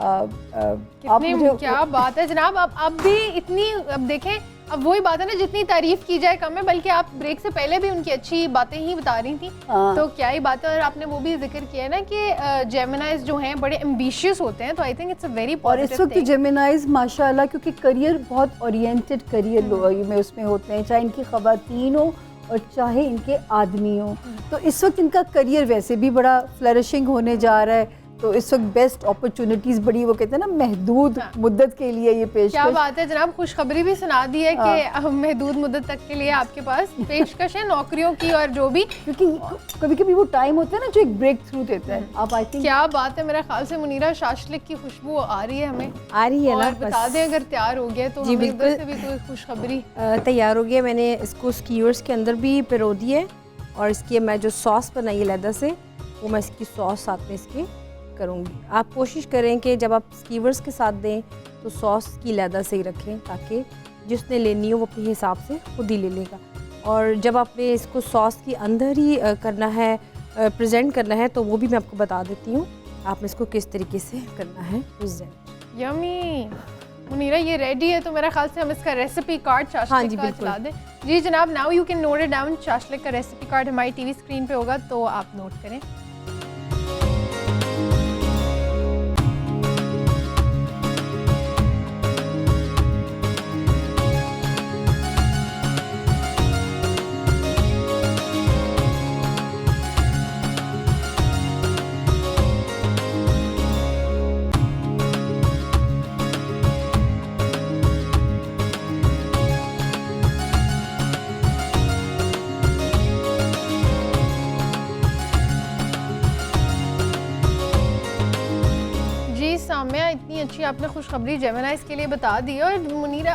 आप मुझे क्या बात है जनाब, अब भी इतनी, अब देखें, अब वही बात है ना, जितनी तारीफ की जाए कम है, बल्कि आप ब्रेक से पहले भी उनकी अच्छी बातें ही बता रही थी। तो क्या ही बात है। और आपने वो भी जिक्र किया है ना कि जेमिनाइज जो हैं बड़े एम्बिशियस होते हैं, तो I think it's a very और इस वक्त जेमिनाइज माशाल्लाह, क्योंकि करियर बहुत ओरिएंटेड करियर में उसमें होते हैं, चाहे इनकी ख़वातीन हो और चाहे इनके आदमी हो। तो इस वक्त इनका करियर वैसे भी बड़ा फ्लरिशिंग होने जा रहा है, तो इस वक्त बेस्ट अपॉर्चुनिटीज़ बड़ी, वो कहते हैं ना, महदूद मुद्दत के लिए ये पेशकश। क्या बात है जनाब, खुशखबरी भी सुना दी है कि महदूद मुद्दत तक के लिए आपके पास पेशकश है नौकरियों की, और जो भी, क्योंकि कभी कभी वो टाइम होता है ना जो एक ब्रेक थ्रू देता है। आप आई थिंक क्या बात है, मेरा ख्याल से मुनीरा शाशलिक की खुशबू आ रही है, हमें आ रही है ना, और बता दें अगर तैयार हो गया तो जी हमें इधर से बिल्कुल भी कोई खुशखबरी। तैयार हो गया। मैंने इसको स्कीवर्स के अंदर भी पिरो दी है, और इसकी मैं जो सॉस बनाई है लैदा से, वो मैं इसकी सॉस साथ में इसके करूँगी। आप कोशिश करें कि जब आप स्कीवर्स के साथ दें तो सॉस की लैदा से ही रखें, ताकि जिसने लेनी हो वो अपने हिसाब से खुद ही ले लेगा। और जब आपने इसको सॉस के अंदर ही करना है, प्रेजेंट करना है, तो वो भी मैं आपको बता देती हूँ आपने इसको किस तरीके से करना है प्रेजेंट। यमी मुनीरा, ये रेडी है, तो मेरा ख्याल से हम इसका रेसिपी कार्ड शाशलिक हाँ जी, का बिल्कुल। चला दें। जी जनाब, now you can note it down. Shashlik का रेसिपी कार्ड हमारी टीवी स्क्रीन पे होगा, तो आप नोट करें। सामिया, इतनी अच्छी आपने खुशखबरी जेमिनाइज के लिए बता दी। और मुनीरा,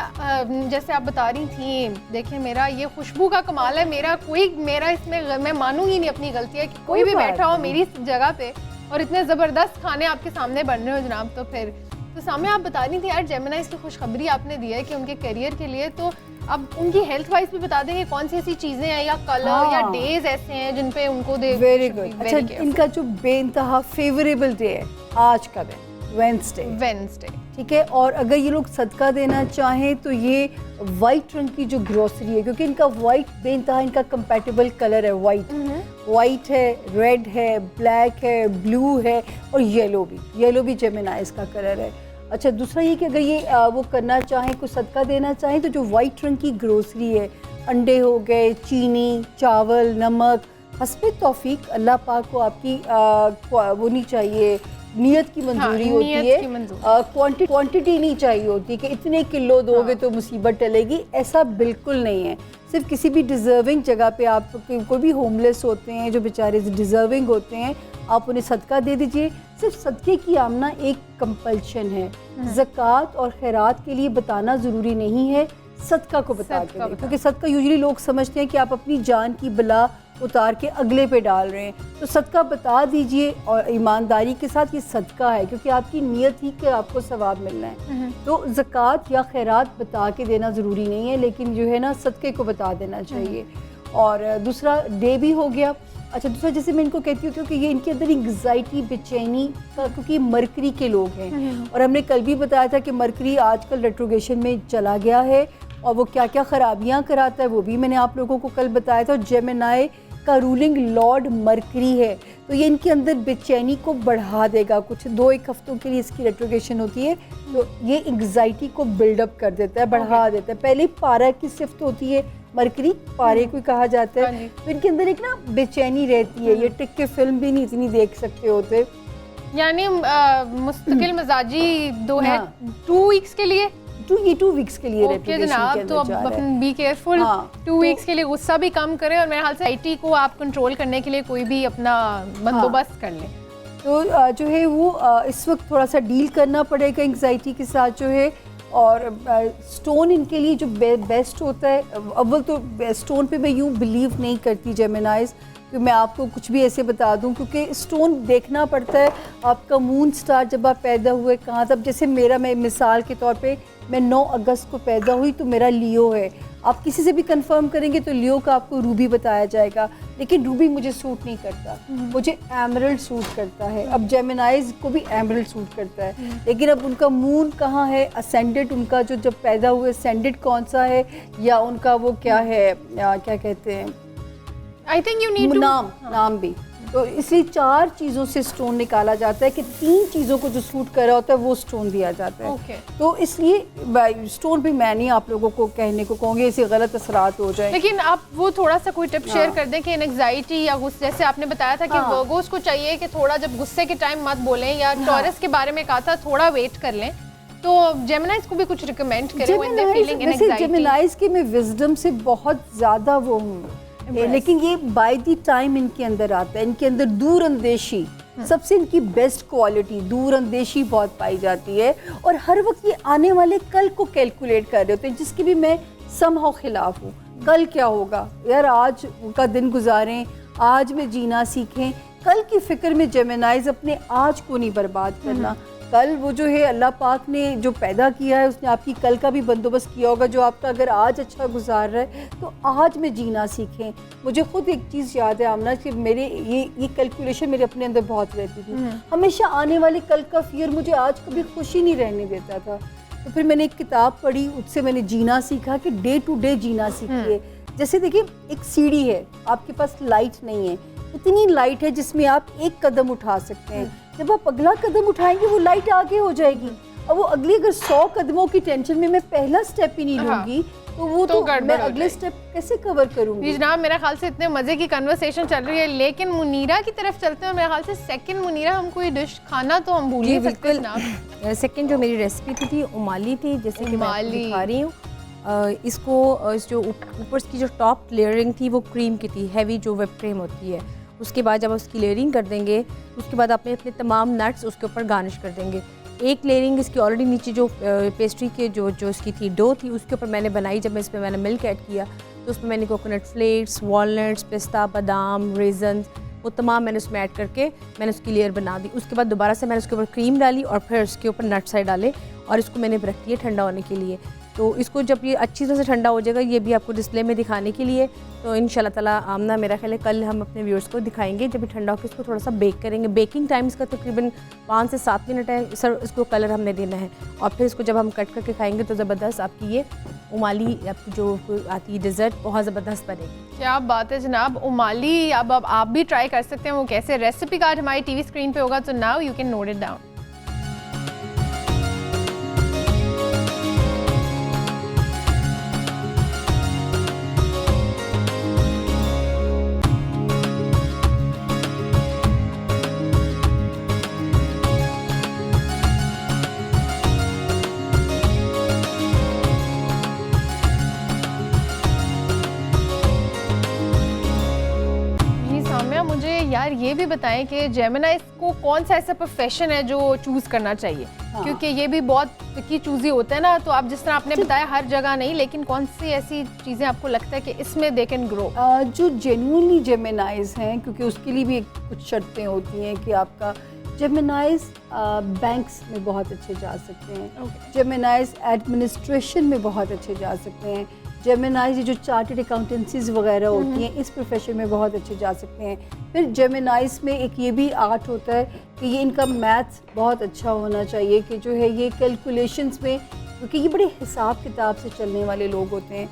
जैसे आप बता रही थी, देखिए मेरा ये खुशबू का कमाल है, मेरा इसमें मैं मानूंगी नहीं अपनी गलती है कि कोई भी बैठा हो मेरी जगह पे और इतने ज़बरदस्त खाने आपके सामने बन रहे हो जनाब। तो फिर तो सामिया, आप बता रही थी यार, जेमिनाइज की खुशखबरी आपने दी है कि उनके करियर के लिए, तो अब उनकी हेल्थ वाइज भी बता देंगे कौन सी ऐसी चीज़ें हैं या कलर या डेज ऐसे हैं जिन पे उनको दे। Very good. अच्छा, इनका जो बेइंतहा फेवरेबल डे है आज का दिन वेडनेसडे, ठीक है। और अगर ये लोग सदका देना चाहें तो ये वाइट रंग की जो ग्रोसरी है, क्योंकि इनका वाइट बेइंतहा इनका कंपैटिबल कलर है, वाइट है, रेड है, ब्लैक है, ब्लू है और येलो भी जेमिनाइज का कलर है। अच्छा, दूसरा ये कि अगर ये वो करना चाहें, कुछ सदका देना चाहें, तो जो वाइट रंग की ग्रोसरी है, अंडे हो गए, चीनी, चावल, नमक, हस्बे तौफीक अल्लाह पाक को आपकी वो नहीं चाहिए, नियत की मंजूरी होती है, क्वांटिटी नहीं चाहिए होती कि इतने किलो दोगे तो मुसीबत टलेगी, ऐसा बिल्कुल नहीं है। सिर्फ किसी भी डिज़र्विंग जगह पे आप, कोई भी होमलेस होते हैं जो बेचारे डिज़र्विंग होते हैं, आप उन्हें सदका दे दीजिए। सिर्फ सदके की आमना एक कंपल्शन है, ज़कात और खैरात के लिए बताना ज़रूरी नहीं है, सदका को बता के दें, क्योंकि सदका यूजुअली लोग समझते हैं कि आप अपनी जान की बला उतार के अगले पे डाल रहे हैं। तो सदका बता दीजिए और ईमानदारी के साथ ये सदका है, क्योंकि आपकी नीयत ही कि आपको सवाब मिलना है। तो ज़कात या खैरात बता के देना ज़रूरी नहीं है, लेकिन जो है ना सदक़े को बता देना चाहिए। और दूसरा डे भी हो गया। अच्छा, दूसरा जैसे मैं इनको कहती हूँ कि ये इनके अंदर एंग्जाइटी, बेचैनी का, क्योंकि मरकरी के लोग हैं और हमने कल भी बताया था कि मरकरी आजकल रेट्रोगेशन में चला गया है और वो क्या क्या ख़राबियाँ कराता है वो भी मैंने आप लोगों को कल बताया था। जेमिनाई का रूलिंग लॉर्ड मरकरी है, तो ये इनके अंदर बेचैनी को बढ़ा देगा। कुछ 2-1 हफ्तों के लिए इसकी रेट्रोगेशन होती है, तो ये एंग्जाइटी को बिल्डअप कर देता है, बढ़ा देता है। पहले पारा की सिफ्त होती है, मरकरी पारे को कहा जाता है, तो इनके अंदर एक ना बेचैनी रहती है। ये टिक के फिल्म भी नहीं इतनी देख सकते होते, यानी मुस्तकिल मिजाजी दो है 2 वीक्स के लिए, 2 वीक्स के लिए जनाब। तो अब बी केयरफुल, 2 वीक्स के लिए गुस्सा भी कम करें और मेरे ख्याल से आईटी को आप कंट्रोल करने के लिए कोई भी अपना बंदोबस्त कर लें। तो जो है वो इस वक्त थोड़ा सा डील करना पड़ेगा एंग्जाइटी के साथ जो है। और स्टोन इनके लिए जो बेस्ट होता है, अव्वल तो स्टोन पे मैं यूँ बिलीव नहीं करती जेमिनाइज, कि मैं आपको कुछ भी ऐसे बता दूं, क्योंकि स्टोन देखना पड़ता है आपका मून स्टार जब आप पैदा हुए कहाँ। तब जैसे मेरा, मैं मिसाल के तौर पे मैं 9 अगस्त को पैदा हुई तो मेरा लियो है। आप किसी से भी कंफर्म करेंगे तो लियो का आपको रूबी बताया जाएगा, लेकिन रूबी मुझे सूट नहीं करता, मुझे एमरल्ड सूट करता है। अब जेमिनाइज को भी एमरल्ड सूट करता है, लेकिन अब उनका मून कहाँ है, असेंडेड उनका जो जब पैदा हुए असेंडेड कौन सा है, या उनका वो क्या है, क्या कहते हैं, आई थिंक यू नीड नाम भी। तो इसलिए 4 चीज़ों से स्टोन निकाला जाता है कि 3 चीज़ों को जो सूट कर रहा होता है वो स्टोन दिया जाता है। Okay. तो इसलिए स्टोन भी मैं नहीं आप लोगों को कहने को कहूँगी ऐसे गलत असरात हो जाए। लेकिन आप वो थोड़ा सा कोई टिप शेयर कर दें कि एंग्जाइटी या गुस्से, जैसे आपने बताया था कि वर्गोस को चाहिए कि थोड़ा जब गुस्से के टाइम मत बोलें, या टॉरस के बारे में कहा था थोड़ा वेट कर लें, तो जेमिनाइज को भी कुछ रिकमेंड करें when they are feeling anxiety. Geminis के मैं विजडम से बहुत ज़्यादा वो हूँ, लेकिन ये बाय द टाइम इनके अंदर आता है, इनके अंदर दूर अंदेशी सबसे इनकी बेस्ट क्वालिटी, दूर अंदेशी बहुत पाई जाती है। और हर वक्त ये आने वाले कल को कैलकुलेट कर रहे होते हैं, जिसकी भी मैं समहाउ खिलाफ हूँ। कल क्या होगा यार, आज का दिन गुजारें, आज में जीना सीखें, कल की फिक्र में जेमिनाइज अपने आज को नहीं बर्बाद करना। कल वो जो है अल्लाह पाक ने जो पैदा किया है उसने आपकी कल का भी बंदोबस्त किया होगा, जो आपका अगर आज अच्छा गुजार रहा है तो आज में जीना सीखें। मुझे खुद एक चीज़ याद है आमना कि मेरे ये कैलकुलेशन मेरे अपने अंदर बहुत रहती थी, हमेशा आने वाले कल का फियर मुझे आज कभी खुशी नहीं रहने देता था। तो फिर मैंने एक किताब पढ़ी, उससे मैंने जीना सीखा कि डे टू डे जीना सीखिए। जैसे देखिए एक सीढ़ी है, आपके पास लाइट नहीं है, इतनी लाइट है जिसमें आप एक कदम उठा सकते हैं, जब आप अगला कदम उठाएंगे वो लाइट आगे हो जाएगी। अब वो अगली अगर 100 कदमों की टेंशन में मैं पहला स्टेप ही नहीं लूंगी तो वो तो मैं अगले स्टेप कैसे कवर करूंगी। जनाब मेरे ख्याल से इतने मजे की कन्वर्सेशन चल रही है, लेकिन मुनीरा की तरफ चलते हैं। मेरे ख्याल से सेकंड मुनीरा हम कोई डिश खाना तो हम भूल ही सकते हैं जनाब। सेकंड जो मेरी रेसिपी थी उमाली थी, जैसे कि मैं दिखा रही हूँ। इसको जो ऊपर की जो टॉप लेयरिंग थी वो क्रीम की थी, हैवी जो व्हिप क्रीम होती है। उसके बाद जब उसकी लेयरिंग कर देंगे, उसके बाद आपने अपने तमाम नट्स उसके ऊपर गार्निश कर देंगे। एक लेयरिंग इसकी ऑलरेडी नीचे जो पेस्ट्री के जो इसकी थी डो थी उसके ऊपर मैंने बनाई। जब मैं इसमें मैंने मिल्क ऐड किया तो उसमें मैंने कोकोनट फ्लेक्स, वॉलनट्स, पिस्ता, बादाम, रेजन, वो तमाम मैंने उसमें ऐड करके मैंने उसकी लेयर बना दी। उसके बाद दोबारा से मैंने उसके ऊपर क्रीम डाली और फिर उसके ऊपर नट साइड डाले और इसको मैंने रख दिया ठंडा होने के लिए। तो इसको जब ये अच्छी तरह से ठंडा हो जाएगा, ये भी आपको डिस्प्ले में दिखाने के लिए, तो इंशाल्लाह ताला आमना मेरा ख्याल है कल हम अपने व्यूअर्स को दिखाएंगे। जब ये ठंडा होकर इसको थोड़ा सा बेक करेंगे। बेकिंग टाइम इसका तकरीबन 5 से 7 मिनट है सर। इसको कलर हमने देना है और फिर इसको जब हम कट करके खाएंगे तो ज़बरदस्त आपकी ये उमाली आपकी जो आती है डिज़र्ट बहुत ज़बरदस्त बनेगी। क्या बात है जनाब, उमाली अब आप भी ट्राई कर सकते हैं। वो कैसे, रेसिपी कार्ड हमारी टीवी स्क्रीन पे होगा, तो now you can note it down. मुझे यार ये भी बताएं कि जेमिनाइज को कौन सा ऐसा प्रोफेशन है जो चूज़ करना चाहिए? क्योंकि ये भी बहुत की चूज़ी होता है ना। तो आप जिस तरह आपने बताया हर जगह नहीं, लेकिन कौन सी ऐसी चीज़ें आपको लगता है कि इसमें दे कैन ग्रो? जो जेन्युइनली जेमिनाइज हैं, क्योंकि उसके लिए भी कुछ शर्तें होती हैं कि आपका जेमिनाइज बैंक्स में बहुत अच्छे जा सकते हैं, जेमिनाइज एडमिनिस्ट्रेशन में बहुत अच्छे जा सकते हैं, जेमिनाइज जो चार्टर्ड अकाउंटेंसीज वगैरह होती हैं इस प्रोफेशन में बहुत अच्छे जा सकते हैं। फिर जेमिनाइज में एक ये भी आर्ट होता है कि ये इनका मैथ्स बहुत अच्छा होना चाहिए, कि जो है ये कैलकुलेशंस में, क्योंकि ये बड़े हिसाब किताब से चलने वाले लोग होते हैं,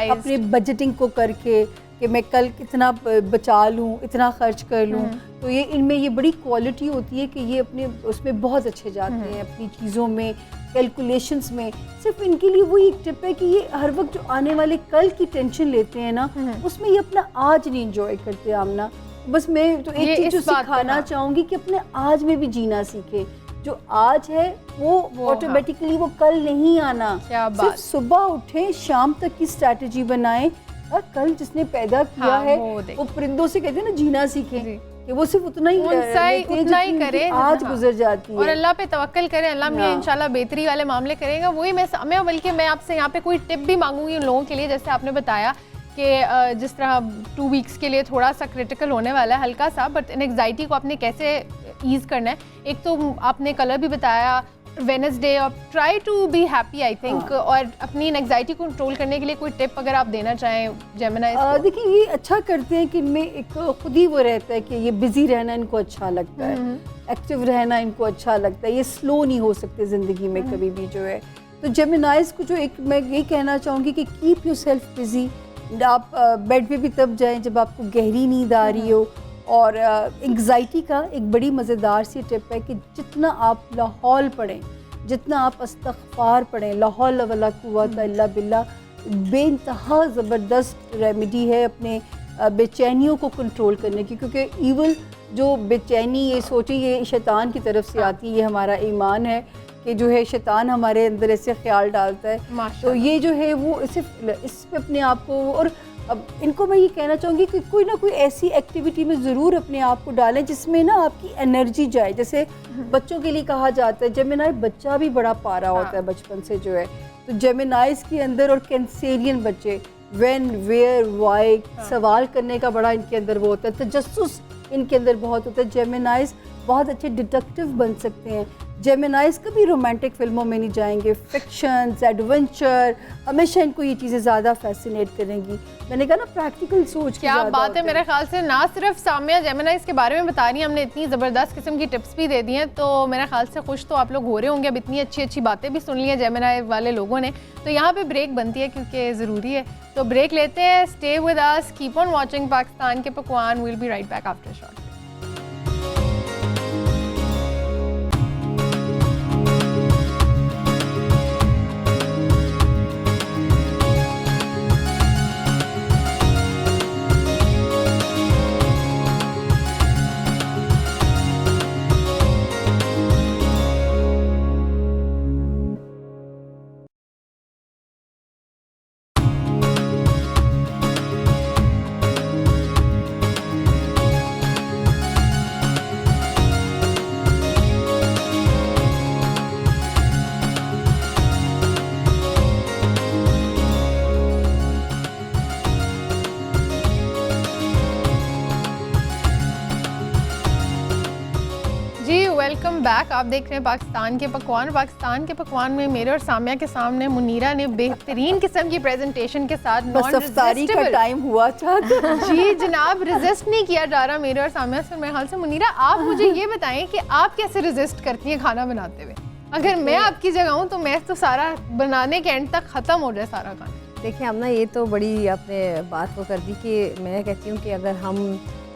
अपने बजटिंग को करके कि मैं कल कितना बचा लूँ, इतना खर्च कर लूँ। तो ये इनमें ये बड़ी क्वालिटी होती है कि ये अपने उसमें बहुत अच्छे जाते हैं, अपनी चीज़ों में, कैलकुलेशंस में। सिर्फ इनके लिए वही एक टिप है कि ये हर वक्त जो आने वाले कल की टेंशन लेते हैं ना, उसमें ये अपना आज नहीं इंजॉय करते। आमना बस मैं तो एक चीज़ जो सिखाना चाहूँगी कि अपने आज में भी जीना सीखे। जो आज है वो ऑटोमेटिकली वो कल नहीं आना। सिर्फ सुबह उठे, शाम तक की स्ट्रैटेजी बनाएं और कल जिसने पैदा किया है वो परिंदों से कहते हैं ना जीना सीखे, कि वो सिर्फ उतना ही करे, आज गुजर जाती है। और अल्लाह पे तवक्कल करें, अल्लाह मियां इंशाल्लाह बेहतरी वाले मामले करेगा। वही मैं बल्कि मैं आपसे यहाँ पे कोई टिप भी मांगूंगी उन लोगों के लिए, जैसे आपने बताया कि जिस तरह 2 वीक्स के लिए थोड़ा सा क्रिटिकल होने वाला है हल्का सा, बट एंग्जाइटी को आपने कैसे ईज़ करना है। एक तो आपने कलर भी बताया वेडनेसडे, और try to be happy I think, और अपनी एंग्जाइटी को कंट्रोल करने के लिए कोई टिप अगर आप देना चाहें जेमिनाइज को। देखिए ये अच्छा करते हैं कि इनमें एक खुद ही वो रहता है कि ये बिजी रहना इनको अच्छा लगता है, एक्टिव रहना इनको अच्छा लगता है, ये स्लो नहीं हो सकते ज़िंदगी में कभी भी जो है। तो जेमिनाइज को जो एक मैं ये कहना चाहूँगी कि कीप योर सेल्फ बिजी। आप बेड पे भी तब जाएं जब आपको गहरी नींद आ रही हो। और एंग्जाइटी का एक बड़ी मज़ेदार सी टिप है कि जितना आप लाहौल पढ़ें, जितना आप अस्तग़फ़ार पढ़ें, लाहौल वला कुव्वता इल्ला बिल्लाह, बेइंतहा ज़बरदस्त रेमेडी है अपने बेचैनियों को कंट्रोल करने की। क्योंकि ईवल जो बेचैनी, ये सोचिए ये शैतान की तरफ से आती है, ये हमारा ईमान है कि जो है शैतान हमारे अंदर ऐसे ख्याल डालता है। तो ये जो है वो सिर्फ इस पे अपने आप को, और अब इनको मैं ये कहना चाहूँगी कि कोई ना कोई ऐसी एक्टिविटी में ज़रूर अपने आप को डालें जिसमें ना आपकी एनर्जी जाए। जैसे बच्चों के लिए कहा जाता है, जेमिनाई बच्चा भी बड़ा पारा होता है बचपन से जो है, तो जेमिनाइज के अंदर, और कैंसेरियन बच्चे व्हेन, वेयर, व्हाई सवाल करने का बड़ा इनके अंदर वो होता है, तजस्सुस इनके अंदर बहुत होता है। जेमिनाइज बहुत अच्छे डिटेक्टिव बन सकते हैं। जेमिनाइज कभी रोमांटिक फिल्मों में नहीं जाएंगे, फिक्शंस, एडवेंचर, हमेशा इनको ये चीज़ें ज़्यादा फैसिनेट करेंगी। मैंने कहा ना प्रैक्टिकल सोच क्या बात है। मेरे ख्याल से ना सिर्फ सामिया जेमिनाइज के बारे में बता रही हैं, हमने इतनी ज़बरदस्त किस्म की टिप्स भी दे दी हैं, तो मेरे ख्याल से खुश तो आप लोग हो रहे होंगे। अब इतनी अच्छी अच्छी बातें भी सुन ली हैं जेमिनाई वाले लोगों ने, तो यहाँ पे ब्रेक बनती है क्योंकि ज़रूरी है। तो ब्रेक लेते हैं। Stay with us, keep on watching Pakistan के पकवान। Will be right back after short. Welcome back. आप देख रहे हैं पाकिस्तान के पकवान। पाकिस्तान के पकवान में मेरे और सामिया के सामने मुनीरा ने बेहतरीन किस्म की प्रेजेंटेशन के साथ इफ्तारी का टाइम हुआ था जी जनाब, रेजिस्ट नहीं किया जा रहा मेरे और सामिया से। मेरे ख्याल से मुनीरा आप मुझे ये बताएं कि आप कैसे रेजिस्ट करती हैं खाना बनाते हुए? अगर मैं आपकी जगह हूँ तो मैं तो सारा बनाने के एंड तक ख़त्म हो जाए सारा खाना। देखिए हम ना, ये तो बड़ी आपने बात को कर दी कि मैं कहती हूँ कि अगर हम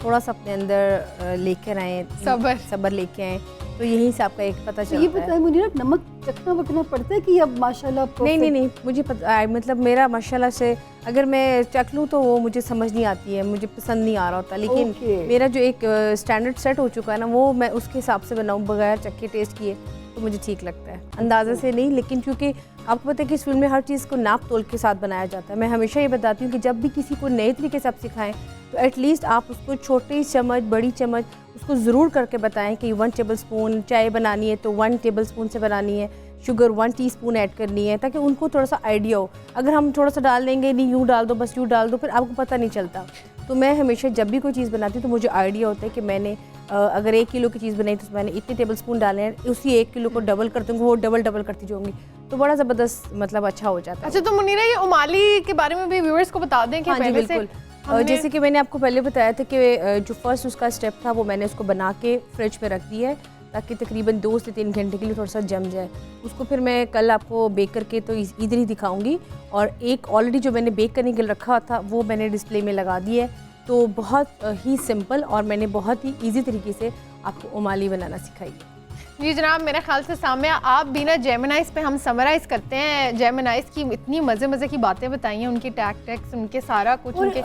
थोड़ा सा अपने अंदर लेकर आए, सब्र लेके आए, तो यहीं से आपका एक पता चलता है। ये बताएं मुनीरा, नमक चखना वकना पड़ता है कि अब माशाल्लाह? नहीं, मुझे पता, मतलब मेरा माशाल्लाह से अगर मैं चख लूँ तो वो मुझे समझ नहीं आती है, मुझे पसंद नहीं आ रहा होता। लेकिन मेरा जो एक स्टैंडर्ड सेट हो चुका है ना, वो मैं उसके हिसाब से बनाऊँ बगैर चखे टेस्ट किए तो मुझे ठीक लगता है, अंदाज़े से नहीं। लेकिन क्योंकि आपको पता है कि इस फिल्म में हर चीज़ को नाप तोल के साथ बनाया जाता है। मैं हमेशा ये बताती हूँ कि जब भी किसी को नए तरीके से आप सिखाएं तो एटलीस्ट आप उसको छोटी चम्मच, बड़ी चम्मच उसको ज़रूर करके बताएं कि 1 टेबल स्पून चाय बनानी है तो 1 टेबल स्पून से बनानी है, शुगर 1 टीस्पून ऐड करनी है, ताकि उनको थोड़ा सा आइडिया हो। अगर हम थोड़ा सा डाल देंगे, नहीं यूँ डाल दो, बस यूँ डाल दो, फिर आपको पता नहीं चलता। तो मैं हमेशा जब भी कोई चीज़ बनाती हूँ तो मुझे आइडिया होता है कि मैंने अगर 1 किलो की चीज़ बनाई तो मैंने इतने टेबल स्पून डाले हैं, उसी 1 किलो को डबल कर दूँगी, वो डबल करती जाऊँगी, तो बड़ा ज़बरदस्त मतलब अच्छा हो जाता है। अच्छा, तो मुनीरा ये उमाली के बारे में भी व्यूअर्स को बता दें कि पहले से जैसे कि मैंने आपको पहले बताया था कि जो फर्स्ट उसका स्टेप था वो मैंने उसको बना के फ्रिज में रख दिया है ताकि तकरीबन 2 से 3 घंटे के लिए थोड़ा सा जम जाए। उसको फिर मैं कल आपको बेक करके तो इधर ही दिखाऊंगी। और एक ऑलरेडी जो मैंने बेक करने के लिए रखा था वो मैंने डिस्प्ले में लगा दिया है। तो बहुत ही सिंपल और मैंने बहुत ही ईजी तरीके से आपको उमाली बनाना सिखाई। जी जनाब, मेरे ख्याल से सामिया आप भी ना जेमिनाइज पे हम समराइज़ करते हैं। जेमिनाइज की इतनी मज़े की बातें बताई हैं, उनकी टैक्टिक्स, उनके सारा कुछ। उनके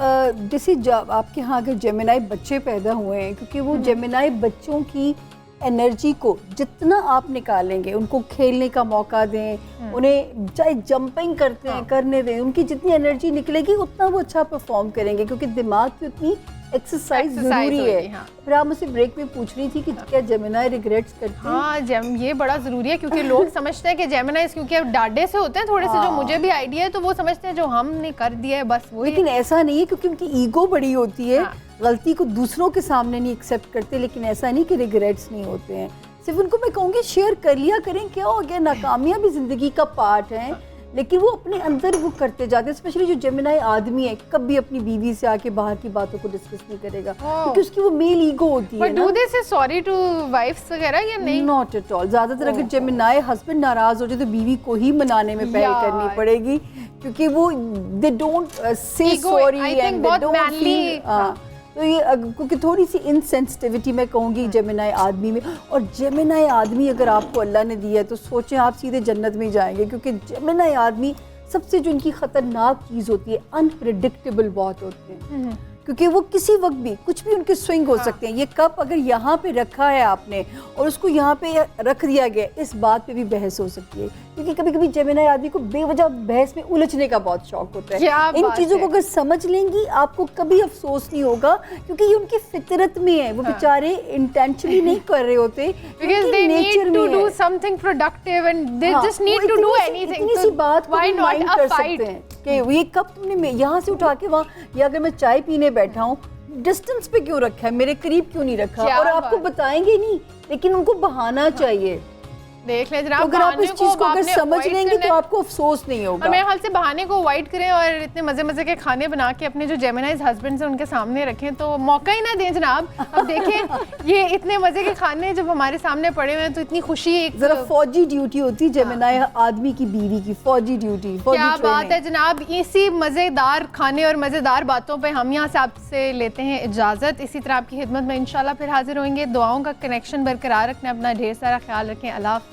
जैसे आपके यहाँ अगर जेमिनाई बच्चे पैदा हुए हैं, क्योंकि वो जेमिनाई बच्चों की एनर्जी को जितना आप निकालेंगे, उनको खेलने का मौका दें, उन्हें चाहे जंपिंग करते हैं करने दें, उनकी जितनी एनर्जी निकलेगी उतना वो अच्छा परफॉर्म करेंगे, क्योंकि दिमाग की उतनी एक्सरसाइज Exercise जरूरी होगी, है। हाँ। फिर आप मुझसे ब्रेक में पूछ रही थी कि क्या जेमिनी रिग्रेट्स करते हैं? हाँ ये बड़ा ज़रूरी है क्योंकि लोग समझते हैं कि जेमिनाइज क्योंकि अब डाडे से होते हैं थोड़े से, जो मुझे भी आइडिया है तो वो समझते हैं जो हमने कर दिया है बस वही। लेकिन ऐसा नहीं है, क्योंकि उनकी ईगो बड़ी होती है। हाँ। गलती को दूसरों के सामने नहीं एक्सेप्ट करते, लेकिन ऐसा नहीं कि रिग्रेट्स नहीं होते हैं। सिर्फ उनको मैं कहूँगी शेयर कर लिया करें, क्या हो गया, नाकामियाँ भी ज़िंदगी का पार्ट है, लेकिन वो अपने अंदर वो करते जाते हैं। स्पेशली जो जेमिनी आदमी है कभी अपनी बीवी से आके बाहर की बातों को डिस्कस नहीं करेगा, क्योंकि उसकी वो मेल ईगो होती है। बट डू दे से सॉरी टू वाइफ्स वगैरह या नहीं? Not at all. ज्यादातर अगर जेमिनी हस्बैंड नाराज हो जाए तो बीवी को ही मनाने में पहल करनी पड़ेगी, क्योंकि वो they don't say sorry and they don't feel. तो ये क्योंकि थोड़ी सी इनसेंसिटिविटी मैं कहूँगी जेमिनी आदमी में। और जेमिनी आदमी अगर आपको अल्लाह ने दिया है तो सोचें आप सीधे जन्नत में जाएंगे, क्योंकि जेमिनी आदमी सबसे जो उनकी ख़तरनाक चीज़ होती है, अनप्रेडिक्टेबल बहुत होते हैं, क्योंकि वो किसी वक्त भी कुछ भी उनके स्विंग हो सकते हैं। ये कप अगर यहाँ पे रखा है आपने और उसको यहाँ पे रख दिया गया, इस बात पे भी बहस हो सकती है, क्योंकि कभी कभी जेमिनी आदमी को बेवजह बहस में उलझने का बहुत शौक होता है। इन चीज़ों को अगर समझ लेंगी आपको कभी अफसोस नहीं होगा, क्योंकि ये उनकी फितरत में है। वो बेचारे इंटेंशनली नहीं कर रहे होते, because they need to do something productive and they just need to do anything. इतनी सी बात को why not माइंड a कर fight? सकते हैं कि ये कप तुमने यहाँ से उठा के वहाँ, या अगर मैं चाय पीने बैठा हूँ डिस्टेंस पे क्यों रखा है, मेरे करीब क्यों नहीं रखा, और आपको बताएंगे नहीं, लेकिन उनको बहाना चाहिए। देख ले जनाब, तो अगर आप इस चीज को अगर समझ लेंगे तो आपको अफसोस नहीं होगा। और मेरे ख्याल से बहाने को अवॉइड करें और इतने मजे मजे के खाने बना के अपने जो जेमिनाइज हस्बैंड से उनके सामने रखें, तो मौका ही ना दें जनाब। अब देखें ये इतने मजे के खाने जब हमारे सामने पड़े हुए हैं तो इतनी खुशी एक जरा फौजी ड्यूटी होती है जेमिनी आदमी की बीवी की, फौजी ड्यूटी। क्या बात है जनाब। इसी मजेदार खाने और मजेदार बातों पे हम यहाँ से आपसे लेते हैं इजाजत। इसी तरह आपकी खिदमत में इंशाल्लाह फिर हाजिर होंगे। दुआओं का कनेक्शन बरकरार रखना, अपना ढेर सारा ख्याल रखें। अल्लाह हाफ़िज़।